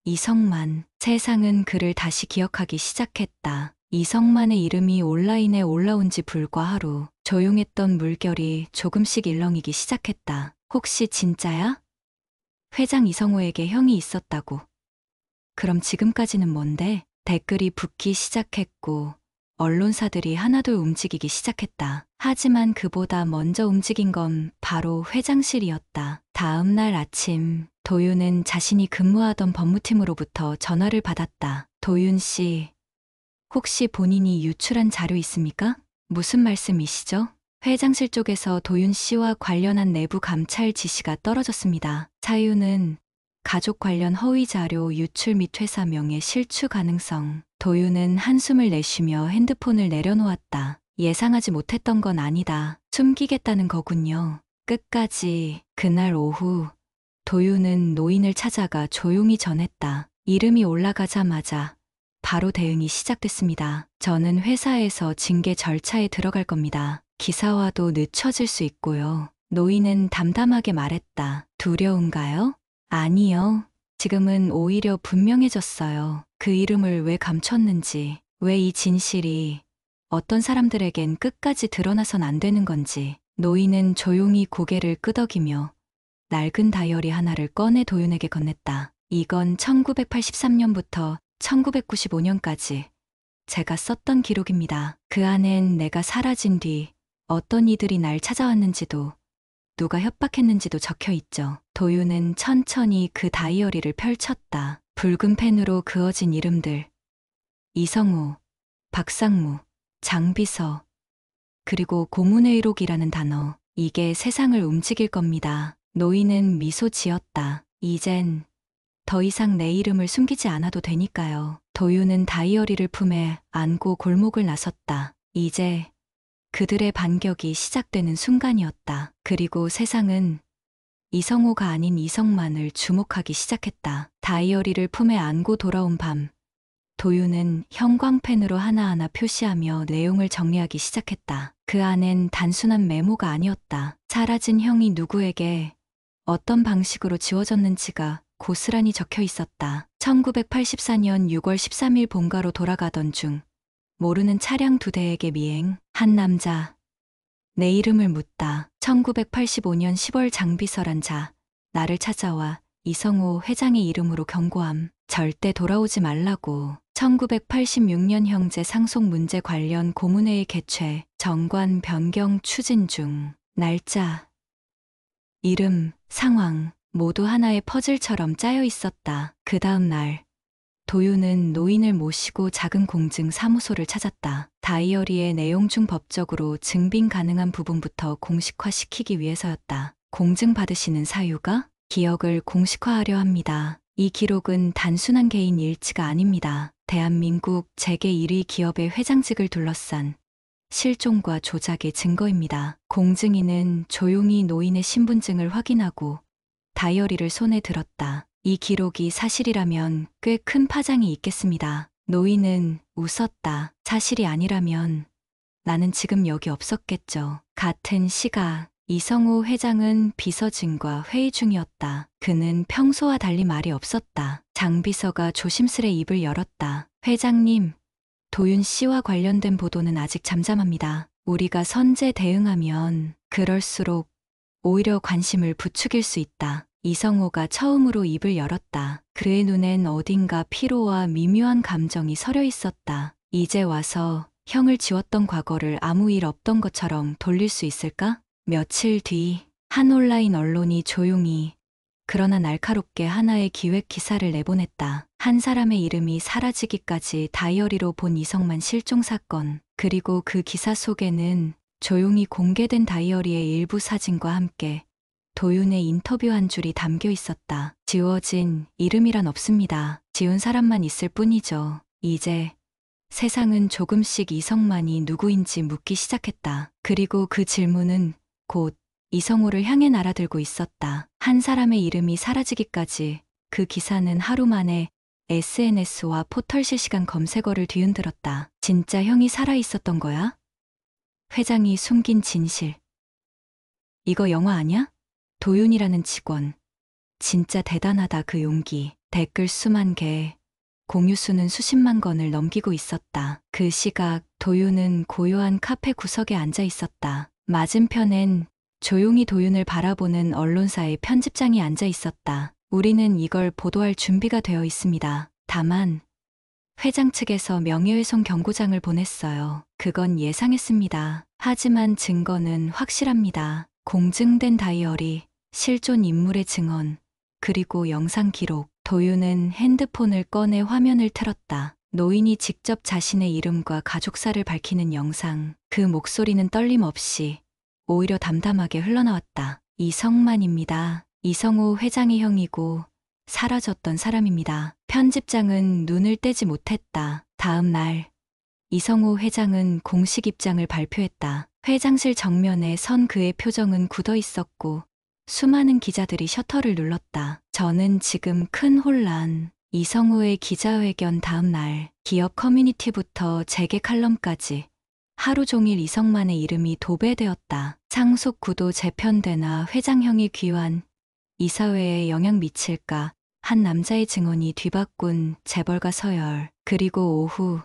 이성만. 세상은 그를 다시 기억하기 시작했다. 이성만의 이름이 온라인에 올라온 지 불과 하루. 조용했던 물결이 조금씩 일렁이기 시작했다. 혹시 진짜야? 회장 이성호에게 형이 있었다고. 그럼 지금까지는 뭔데? 댓글이 붙기 시작했고 언론사들이 하나둘 움직이기 시작했다. 하지만 그보다 먼저 움직인 건 바로 회장실이었다. 다음 날 아침 도윤은 자신이 근무하던 법무팀으로부터 전화를 받았다. 도윤 씨, 혹시 본인이 유출한 자료 있습니까? 무슨 말씀이시죠? 회장실 쪽에서 도윤 씨와 관련한 내부 감찰 지시가 떨어졌습니다. 사유는 가족 관련 허위 자료 유출 및 회사 명예 실추 가능성. 도윤은 한숨을 내쉬며 핸드폰을 내려놓았다. 예상하지 못했던 건 아니다. 숨기겠다는 거군요. 끝까지. 그날 오후 도윤은 노인을 찾아가 조용히 전했다. 이름이 올라가자마자 바로 대응이 시작됐습니다. 저는 회사에서 징계 절차에 들어갈 겁니다. 기사화도 늦춰질 수 있고요. 노인은 담담하게 말했다. 두려운가요? 아니요. 지금은 오히려 분명해졌어요. 그 이름을 왜 감췄는지, 왜 이 진실이 어떤 사람들에겐 끝까지 드러나선 안 되는 건지. 노인은 조용히 고개를 끄덕이며 낡은 다이어리 하나를 꺼내 도윤에게 건넸다. 이건 1983년부터 1995년까지 제가 썼던 기록입니다. 그 안엔 내가 사라진 뒤 어떤 이들이 날 찾아왔는지도 누가 협박했는지도 적혀 있죠. 도윤은 천천히 그 다이어리를 펼쳤다. 붉은 펜으로 그어진 이름들. 이성우, 박상무, 장비서, 그리고 고문회의록이라는 단어. 이게 세상을 움직일 겁니다. 노인은 미소 지었다. 이젠 더 이상 내 이름을 숨기지 않아도 되니까요. 도윤은 다이어리를 품에 안고 골목을 나섰다. 이제 그들의 반격이 시작되는 순간이었다. 그리고 세상은 이성호가 아닌 이성만을 주목하기 시작했다. 다이어리를 품에 안고 돌아온 밤. 도윤은 형광펜으로 하나하나 표시하며 내용을 정리하기 시작했다. 그 안엔 단순한 메모가 아니었다. 사라진 형이 누구에게 어떤 방식으로 지워졌는지가 고스란히 적혀 있었다. 1984년 6월 13일 본가로 돌아가던 중 모르는 차량 2대에게 미행. 한 남자. 내 이름을 묻다. 1985년 10월 장비서란 자. 나를 찾아와 이성호 회장의 이름으로 경고함. 절대 돌아오지 말라고. 1986년 형제 상속 문제 관련 고문회의 개최. 정관 변경 추진 중. 날짜, 이름, 상황 모두 하나의 퍼즐처럼 짜여 있었다. 그 다음 날 도윤은 노인을 모시고 작은 공증 사무소를 찾았다. 다이어리의 내용 중 법적으로 증빙 가능한 부분부터 공식화시키기 위해서였다. 공증 받으시는 사유가 기억을 공식화하려 합니다. 이 기록은 단순한 개인 일치가 아닙니다. 대한민국 재계 1위 기업의 회장직을 둘러싼 실종과 조작의 증거입니다. 공증인은 조용히 노인의 신분증을 확인하고 다이어리를 손에 들었다. 이 기록이 사실이라면 꽤 큰 파장이 있겠습니다. 노인은 웃었다. 사실이 아니라면 나는 지금 여기 없었겠죠. 같은 시각 이성우 회장은 비서진과 회의 중이었다. 그는 평소와 달리 말이 없었다. 장 비서가 조심스레 입을 열었다. 회장님, 도윤 씨와 관련된 보도는 아직 잠잠합니다. 우리가 선제 대응하면 그럴수록 오히려 관심을 부추길 수 있다. 이성호가 처음으로 입을 열었다. 그의 눈엔 어딘가 피로와 미묘한 감정이 서려 있었다. 이제 와서 형을 지웠던 과거를 아무 일 없던 것처럼 돌릴 수 있을까? 며칠 뒤 한 온라인 언론이 조용히 그러나 날카롭게 하나의 기획 기사를 내보냈다. 한 사람의 이름이 사라지기까지 다이어리로 본 이성만 실종 사건. 그리고 그 기사 속에는 조용히 공개된 다이어리의 일부 사진과 함께 도윤의 인터뷰 한 줄이 담겨 있었다. 지워진 이름이란 없습니다. 지운 사람만 있을 뿐이죠. 이제 세상은 조금씩 이성만이 누구인지 묻기 시작했다. 그리고 그 질문은 곧 이성호를 향해 날아들고 있었다. 한 사람의 이름이 사라지기까지. 그 기사는 하루 만에 SNS와 포털 실시간 검색어를 뒤흔들었다. 진짜 형이 살아있었던 거야? 회장이 숨긴 진실. 이거 영화 아냐? 도윤이라는 직원. 진짜 대단하다. 그 용기. 댓글 수만 개. 공유 수는 수십만 건을 넘기고 있었다. 그 시각 도윤은 고요한 카페 구석에 앉아 있었다. 맞은편엔 조용히 도윤을 바라보는 언론사의 편집장이 앉아 있었다. 우리는 이걸 보도할 준비가 되어 있습니다. 다만 회장 측에서 명예훼손 경고장을 보냈어요. 그건 예상했습니다. 하지만 증거는 확실합니다. 공증된 다이어리, 실존 인물의 증언, 그리고 영상 기록. 도윤은 핸드폰을 꺼내 화면을 틀었다. 노인이 직접 자신의 이름과 가족사를 밝히는 영상. 그 목소리는 떨림 없이 오히려 담담하게 흘러나왔다. 이성만입니다. 이성호 회장의 형이고 사라졌던 사람입니다. 편집장은 눈을 떼지 못했다. 다음 날 이성호 회장은 공식 입장을 발표했다. 회장실 정면에 선 그의 표정은 굳어 있었고 수많은 기자들이 셔터를 눌렀다. 저는 지금 큰 혼란. 이성호의 기자회견 다음 날 기업 커뮤니티부터 재계 칼럼까지 하루 종일 이성만의 이름이 도배되었다. 상속 구도 재편되나 회장형이 귀환, 이 사회에 영향 미칠까? 한 남자의 증언이 뒤바꾼 재벌가 서열. 그리고 오후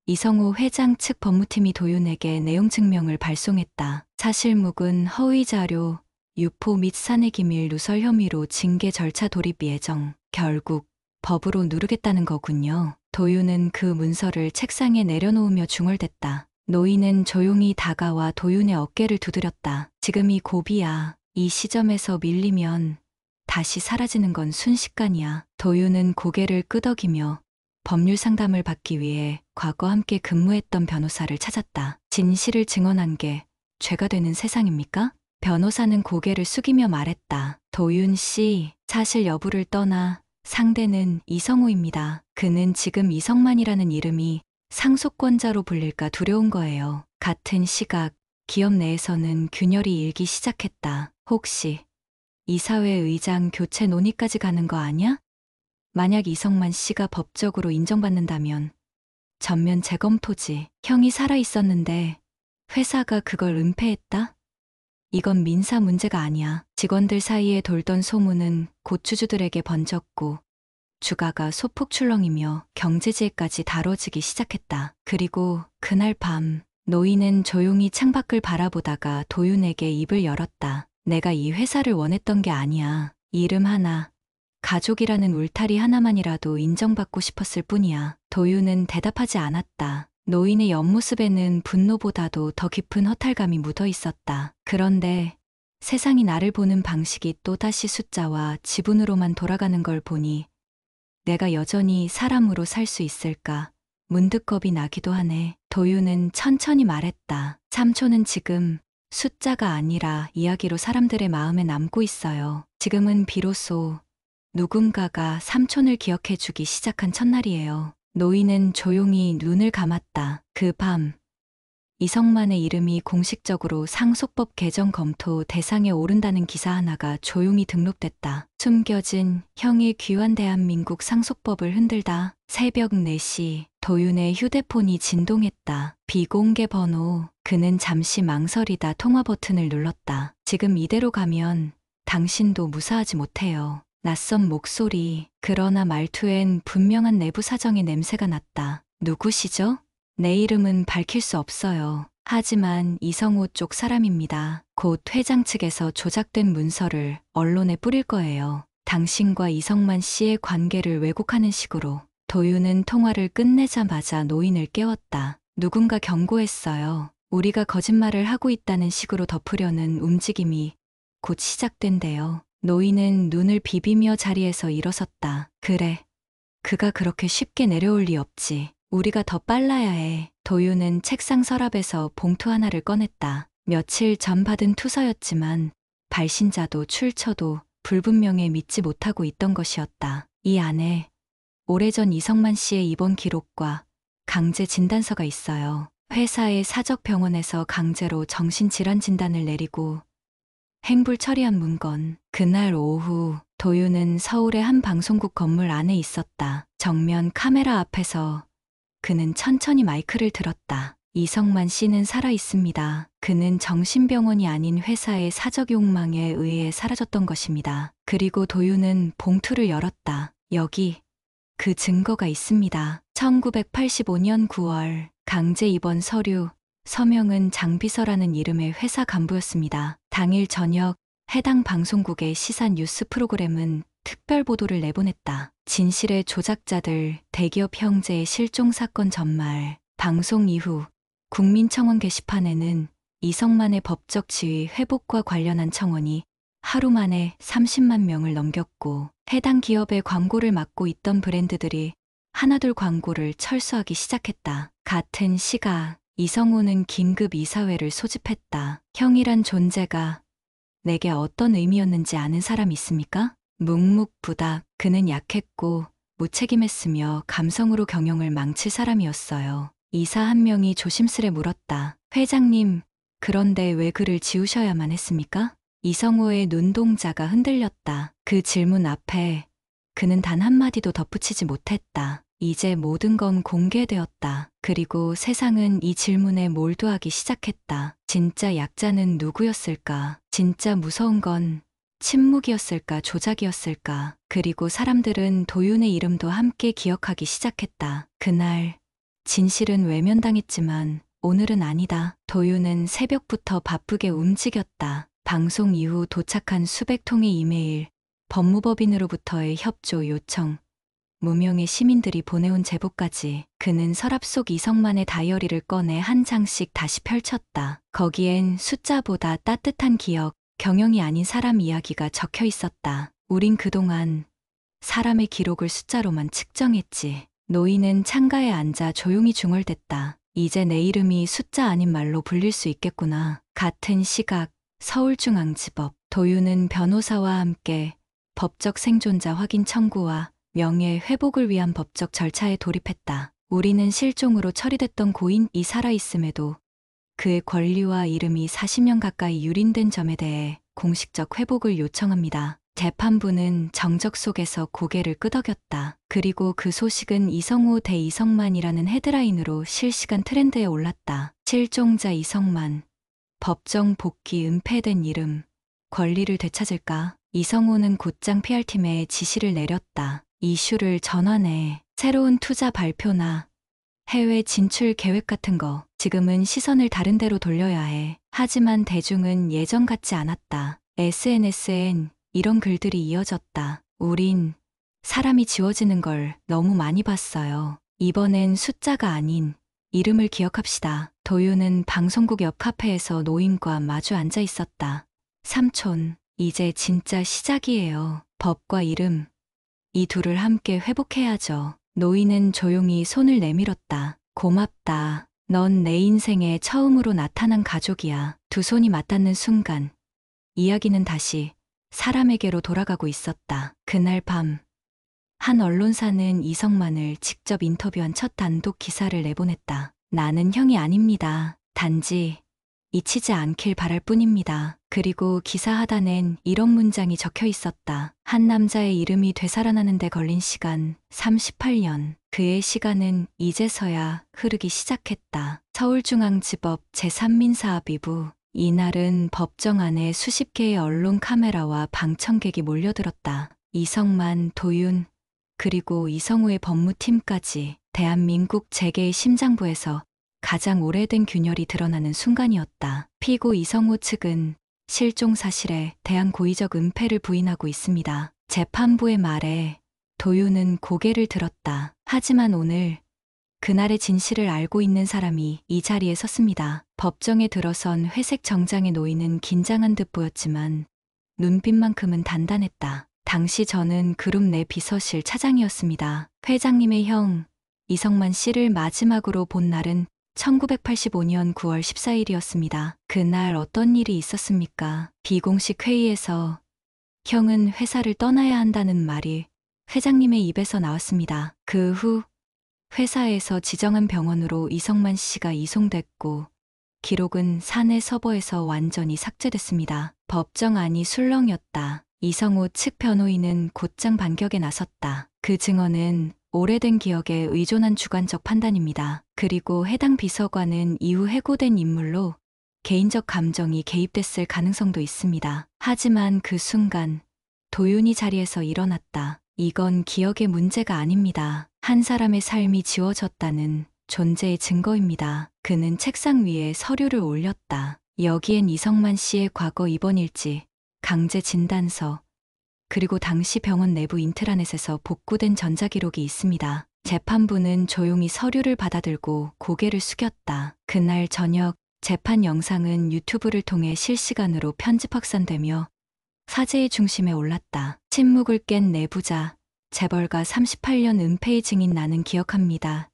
이성호 회장 측 법무팀이 도윤에게 내용 증명을 발송했다. 사실무근 허위 자료, 유포 및 사내 기밀 누설 혐의로 징계 절차 돌입 예정. 결국 법으로 누르겠다는 거군요. 도윤은 그 문서를 책상에 내려놓으며 중얼댔다. 노인은 조용히 다가와 도윤의 어깨를 두드렸다. 지금이 고비야. 이 시점에서 밀리면 다시 사라지는 건 순식간이야. 도윤은 고개를 끄덕이며 법률 상담을 받기 위해 과거 함께 근무했던 변호사를 찾았다. 진실을 증언한 게 죄가 되는 세상입니까? 변호사는 고개를 숙이며 말했다. 도윤 씨, 사실 여부를 떠나 상대는 이성호입니다. 그는 지금 이성만이라는 이름이 상속권자로 불릴까 두려운 거예요. 같은 시각 기업 내에서는 균열이 일기 시작했다. 혹시 이사회 의장 교체 논의까지 가는 거 아냐? 만약 이성만 씨가 법적으로 인정받는다면 전면 재검토지. 형이 살아 있었는데 회사가 그걸 은폐했다? 이건 민사 문제가 아니야. 직원들 사이에 돌던 소문은 고추주들에게 번졌고 주가가 소폭 출렁이며 경제지혜까지 다뤄지기 시작했다. 그리고 그날 밤 노인은 조용히 창밖을 바라보다가 도윤에게 입을 열었다. 내가 이 회사를 원했던 게 아니야. 이름 하나, 가족이라는 울타리 하나만이라도 인정받고 싶었을 뿐이야. 도윤은 대답하지 않았다. 노인의 옆모습에는 분노보다도 더 깊은 허탈감이 묻어 있었다. 그런데 세상이 나를 보는 방식이 또다시 숫자와 지분으로만 돌아가는 걸 보니 내가 여전히 사람으로 살 수 있을까? 문득 겁이 나기도 하네. 도윤은 천천히 말했다. 삼촌은 지금 숫자가 아니라 이야기로 사람들의 마음에 남고 있어요. 지금은 비로소 누군가가 삼촌을 기억해주기 시작한 첫날이에요. 노인은 조용히 눈을 감았다. 그 밤, 이성만의 이름이 공식적으로 상속법 개정 검토 대상에 오른다는 기사 하나가 조용히 등록됐다. 숨겨진 형의 귀환 대한민국 상속법을 흔들다. 새벽 4시 도윤의 휴대폰이 진동했다. 비공개 번호. 그는 잠시 망설이다 통화 버튼을 눌렀다. 지금 이대로 가면 당신도 무사하지 못해요. 낯선 목소리. 그러나 말투엔 분명한 내부 사정의 냄새가 났다. 누구시죠? 내 이름은 밝힐 수 없어요. 하지만 이성호 쪽 사람입니다. 곧 회장 측에서 조작된 문서를 언론에 뿌릴 거예요. 당신과 이성만 씨의 관계를 왜곡하는 식으로. 도윤은 통화를 끝내자마자 노인을 깨웠다. 누군가 경고했어요. 우리가 거짓말을 하고 있다는 식으로 덮으려는 움직임이 곧 시작된대요. 노인은 눈을 비비며 자리에서 일어섰다. 그래. 그가 그렇게 쉽게 내려올 리 없지. 우리가 더 빨라야 해. 도윤은 책상 서랍에서 봉투 하나를 꺼냈다. 며칠 전 받은 투서였지만 발신자도 출처도 불분명해 믿지 못하고 있던 것이었다. 이 안에 오래전 이성만 씨의 입원 기록과 강제 진단서가 있어요. 회사의 사적병원에서 강제로 정신질환 진단을 내리고 행불 처리한 문건. 그날 오후 도윤은 서울의 한 방송국 건물 안에 있었다. 정면 카메라 앞에서 그는 천천히 마이크를 들었다. 이성만 씨는 살아 있습니다. 그는 정신병원이 아닌 회사의 사적 욕망에 의해 사라졌던 것입니다. 그리고 도윤은 봉투를 열었다. 여기 그 증거가 있습니다. 1985년 9월 강제 입원 서류. 서명은 장비서라는 이름의 회사 간부였습니다. 당일 저녁 해당 방송국의 시사 뉴스 프로그램은 특별 보도를 내보냈다. 진실의 조작자들, 대기업 형제의 실종 사건 전말. 방송 이후 국민청원 게시판에는 이성만의 법적 지위 회복과 관련한 청원이 하루 만에 30만 명을 넘겼고 해당 기업의 광고를 맡고 있던 브랜드들이 하나둘 광고를 철수하기 시작했다. 같은 시각 이성호는 긴급 이사회를 소집했다. 형이란 존재가 내게 어떤 의미였는지 아는 사람 있습니까? 묵묵부답. 그는 약했고 무책임했으며 감성으로 경영을 망칠 사람이었어요. 이사 한 명이 조심스레 물었다. 회장님, 그런데 왜 글을 지우셔야만 했습니까? 이성호의 눈동자가 흔들렸다. 그 질문 앞에 그는 단 한마디도 덧붙이지 못했다. 이제 모든 건 공개되었다. 그리고 세상은 이 질문에 몰두하기 시작했다. 진짜 약자는 누구였을까? 진짜 무서운 건 침묵이었을까? 조작이었을까? 그리고 사람들은 도윤의 이름도 함께 기억하기 시작했다. 그날 진실은 외면당했지만 오늘은 아니다. 도윤은 새벽부터 바쁘게 움직였다. 방송 이후 도착한 수백 통의 이메일, 법무법인으로부터의 협조 요청, 무명의 시민들이 보내온 제보까지. 그는 서랍 속 이성만의 다이어리를 꺼내 한 장씩 다시 펼쳤다. 거기엔 숫자보다 따뜻한 기억, 경영이 아닌 사람 이야기가 적혀 있었다. 우린 그동안 사람의 기록을 숫자로만 측정했지. 노인은 창가에 앉아 조용히 중얼댔다. 이제 내 이름이 숫자 아닌 말로 불릴 수 있겠구나. 같은 시각 서울중앙지법. 도윤은 변호사와 함께 법적 생존자 확인 청구와 명예 회복을 위한 법적 절차에 돌입했다. 우리는 실종으로 처리됐던 고인이 살아있음에도 그의 권리와 이름이 40년 가까이 유린된 점에 대해 공식적 회복을 요청합니다. 재판부는 정적 속에서 고개를 끄덕였다. 그리고 그 소식은 이성우 대 이성만이라는 헤드라인으로 실시간 트렌드에 올랐다. 실종자 이성만, 법정 복귀 은폐된 이름, 권리를 되찾을까? 이성우는 곧장 PR팀에 지시를 내렸다. 이슈를 전환해. 새로운 투자 발표나 해외 진출 계획 같은 거 지금은 시선을 다른 데로 돌려야 해. 하지만 대중은 예전 같지 않았다. SNS엔 이런 글들이 이어졌다. 우린 사람이 지워지는 걸 너무 많이 봤어요. 이번엔 숫자가 아닌 이름을 기억합시다. 도윤은 방송국 옆 카페에서 노인과 마주 앉아 있었다. 삼촌, 이제 진짜 시작이에요. 법과 이름, 이 둘을 함께 회복해야죠. 노인은 조용히 손을 내밀었다. 고맙다. 넌 내 인생에 처음으로 나타난 가족이야. 두 손이 맞닿는 순간, 이야기는 다시 사람에게로 돌아가고 있었다. 그날 밤, 한 언론사는 이성만을 직접 인터뷰한 첫 단독 기사를 내보냈다. 나는 형이 아닙니다. 단지 잊히지 않길 바랄 뿐입니다. 그리고 기사 하단엔 이런 문장이 적혀 있었다. 한 남자의 이름이 되살아나는 데 걸린 시간 38년. 그의 시간은 이제서야 흐르기 시작했다. 서울중앙지법 제3민사합의부. 이날은 법정 안에 수십 개의 언론 카메라와 방청객이 몰려들었다. 이성만, 도윤, 그리고 이성우의 법무팀까지 대한민국 재계의 심장부에서 가장 오래된 균열이 드러나는 순간이었다. 피고 이성우 측은 실종 사실에 대한 고의적 은폐를 부인하고 있습니다. 재판부의 말에 도윤은 고개를 들었다. 하지만 오늘 그날의 진실을 알고 있는 사람이 이 자리에 섰습니다. 법정에 들어선 회색 정장의 노인은 긴장한 듯 보였지만 눈빛만큼은 단단했다. 당시 저는 그룹 내 비서실 차장이었습니다. 회장님의 형 이성만 씨를 마지막으로 본 날은 1985년 9월 14일이었습니다. 그날 어떤 일이 있었습니까? 비공식 회의에서 형은 회사를 떠나야 한다는 말이 회장님의 입에서 나왔습니다. 그 후 회사에서 지정한 병원으로 이성만 씨가 이송됐고 기록은 사내 서버에서 완전히 삭제됐습니다. 법정 안이 술렁였다. 이성우 측 변호인은 곧장 반격에 나섰다. 그 증언은 오래된 기억에 의존한 주관적 판단입니다. 그리고 해당 비서관은 이후 해고된 인물로 개인적 감정이 개입됐을 가능성도 있습니다. 하지만 그 순간 도윤이 자리에서 일어났다. 이건 기억의 문제가 아닙니다. 한 사람의 삶이 지워졌다는 존재의 증거입니다. 그는 책상 위에 서류를 올렸다. 여기엔 이성만 씨의 과거 입원일지, 강제 진단서, 그리고 당시 병원 내부 인트라넷에서 복구된 전자기록이 있습니다. 재판부는 조용히 서류를 받아들고 고개를 숙였다. 그날 저녁 재판 영상은 유튜브를 통해 실시간으로 편집 확산되며 사제의 중심에 올랐다. 침묵을 깬 내부자, 재벌가 38년 은폐의 증인 나는 기억합니다.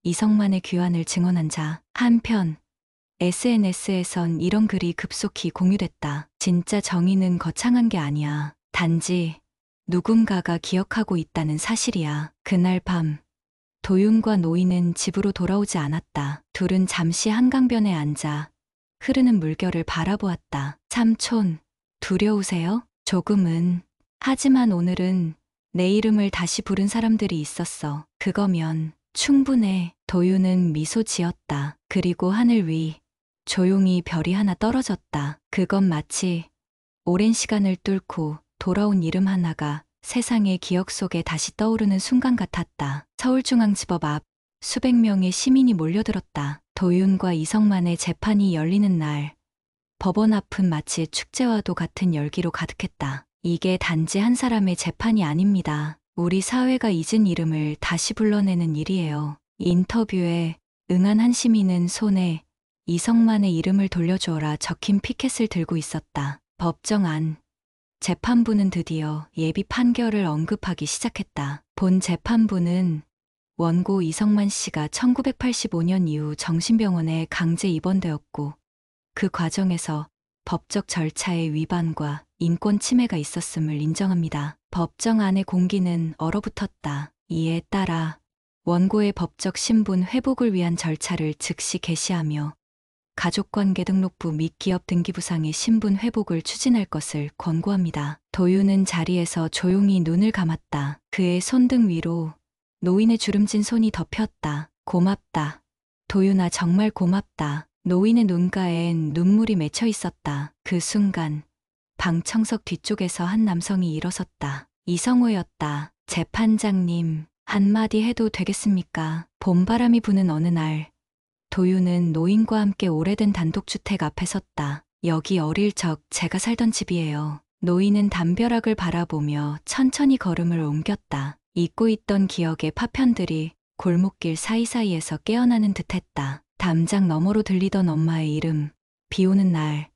이성만의 귀환을 증언한 자. 한편 SNS에선 이런 글이 급속히 공유됐다. 진짜 정의는 거창한 게 아니야. 단지 누군가가 기억하고 있다는 사실이야. 그날 밤 도윤과 노인은 집으로 돌아오지 않았다. 둘은 잠시 한강변에 앉아 흐르는 물결을 바라보았다. 삼촌, 두려우세요? 조금은. 하지만 오늘은 내 이름을 다시 부른 사람들이 있었어. 그거면 충분해. 도윤은 미소 지었다. 그리고 하늘 위 조용히 별이 하나 떨어졌다. 그건 마치 오랜 시간을 뚫고 돌아온 이름 하나가 세상의 기억 속에 다시 떠오르는 순간 같았다. 서울중앙지법 앞 수백 명의 시민이 몰려들었다. 도윤과 이성만의 재판이 열리는 날, 법원 앞은 마치 축제와도 같은 열기로 가득했다. 이게 단지 한 사람의 재판이 아닙니다. 우리 사회가 잊은 이름을 다시 불러내는 일이에요. 인터뷰에 응한 한 시민은 손에 이성만의 이름을 돌려주어라 적힌 피켓을 들고 있었다. 법정 안. 재판부는 드디어 예비 판결을 언급하기 시작했다. 본 재판부는 원고 이성만 씨가 1985년 이후 정신병원에 강제 입원되었고 그 과정에서 법적 절차의 위반과 인권 침해가 있었음을 인정합니다. 법정 안의 공기는 얼어붙었다. 이에 따라 원고의 법적 신분 회복을 위한 절차를 즉시 개시하며 가족관계 등록부 및 기업 등기부상의 신분 회복을 추진할 것을 권고합니다. 도윤은 자리에서 조용히 눈을 감았다. 그의 손등 위로 노인의 주름진 손이 덮였다. 고맙다. 도윤아, 정말 고맙다. 노인의 눈가엔 눈물이 맺혀 있었다. 그 순간 방청석 뒤쪽에서 한 남성이 일어섰다. 이성호였다. 재판장님, 한마디 해도 되겠습니까? 봄바람이 부는 어느 날 도윤은 노인과 함께 오래된 단독주택 앞에 섰다. 여기 어릴 적 제가 살던 집이에요. 노인은 담벼락을 바라보며 천천히 걸음을 옮겼다. 잊고 있던 기억의 파편들이 골목길 사이사이에서 깨어나는 듯했다. 담장 너머로 들리던 엄마의 이름, 비 오는 날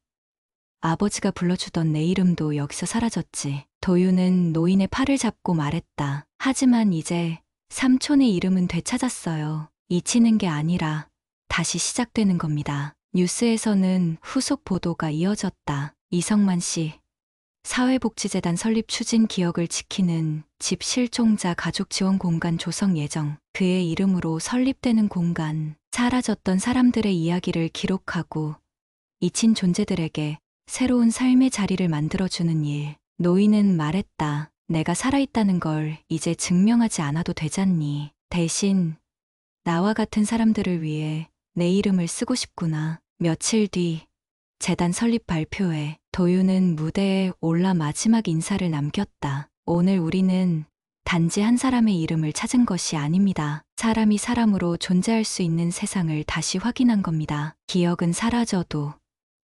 아버지가 불러주던 내 이름도 여기서 사라졌지. 도윤은 노인의 팔을 잡고 말했다. 하지만 이제 삼촌의 이름은 되찾았어요. 잊히는 게 아니라 다시 시작되는 겁니다. 뉴스에서는 후속 보도가 이어졌다. 이성만 씨, 사회복지재단 설립 추진 기억을 지키는 집 실종자 가족 지원 공간 조성 예정. 그의 이름으로 설립되는 공간. 사라졌던 사람들의 이야기를 기록하고 잊힌 존재들에게 새로운 삶의 자리를 만들어주는 일. 노인은 말했다. 내가 살아있다는 걸 이제 증명하지 않아도 되잖니. 대신 나와 같은 사람들을 위해 내 이름을 쓰고 싶구나. 며칠 뒤 재단 설립 발표회. 도윤은 무대에 올라 마지막 인사를 남겼다. 오늘 우리는 단지 한 사람의 이름을 찾은 것이 아닙니다. 사람이 사람으로 존재할 수 있는 세상을 다시 확인한 겁니다. 기억은 사라져도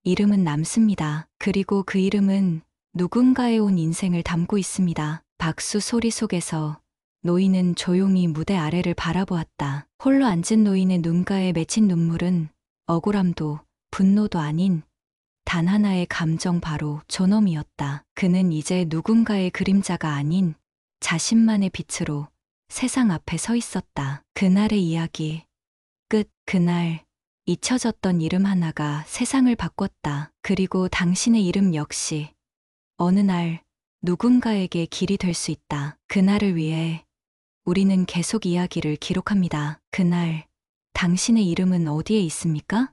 이름은 남습니다. 그리고 그 이름은 누군가의 온 인생을 담고 있습니다. 박수 소리 속에서 노인은 조용히 무대 아래를 바라보았다. 홀로 앉은 노인의 눈가에 맺힌 눈물은 억울함도 분노도 아닌 단 하나의 감정, 바로 존엄이었다. 그는 이제 누군가의 그림자가 아닌 자신만의 빛으로 세상 앞에 서 있었다. 그날의 이야기 끝. 그날 잊혀졌던 이름 하나가 세상을 바꿨다. 그리고 당신의 이름 역시 어느 날 누군가에게 길이 될 수 있다. 그날을 위해 우리는 계속 이야기를 기록합니다. 그날 당신의 이름은 어디에 있습니까?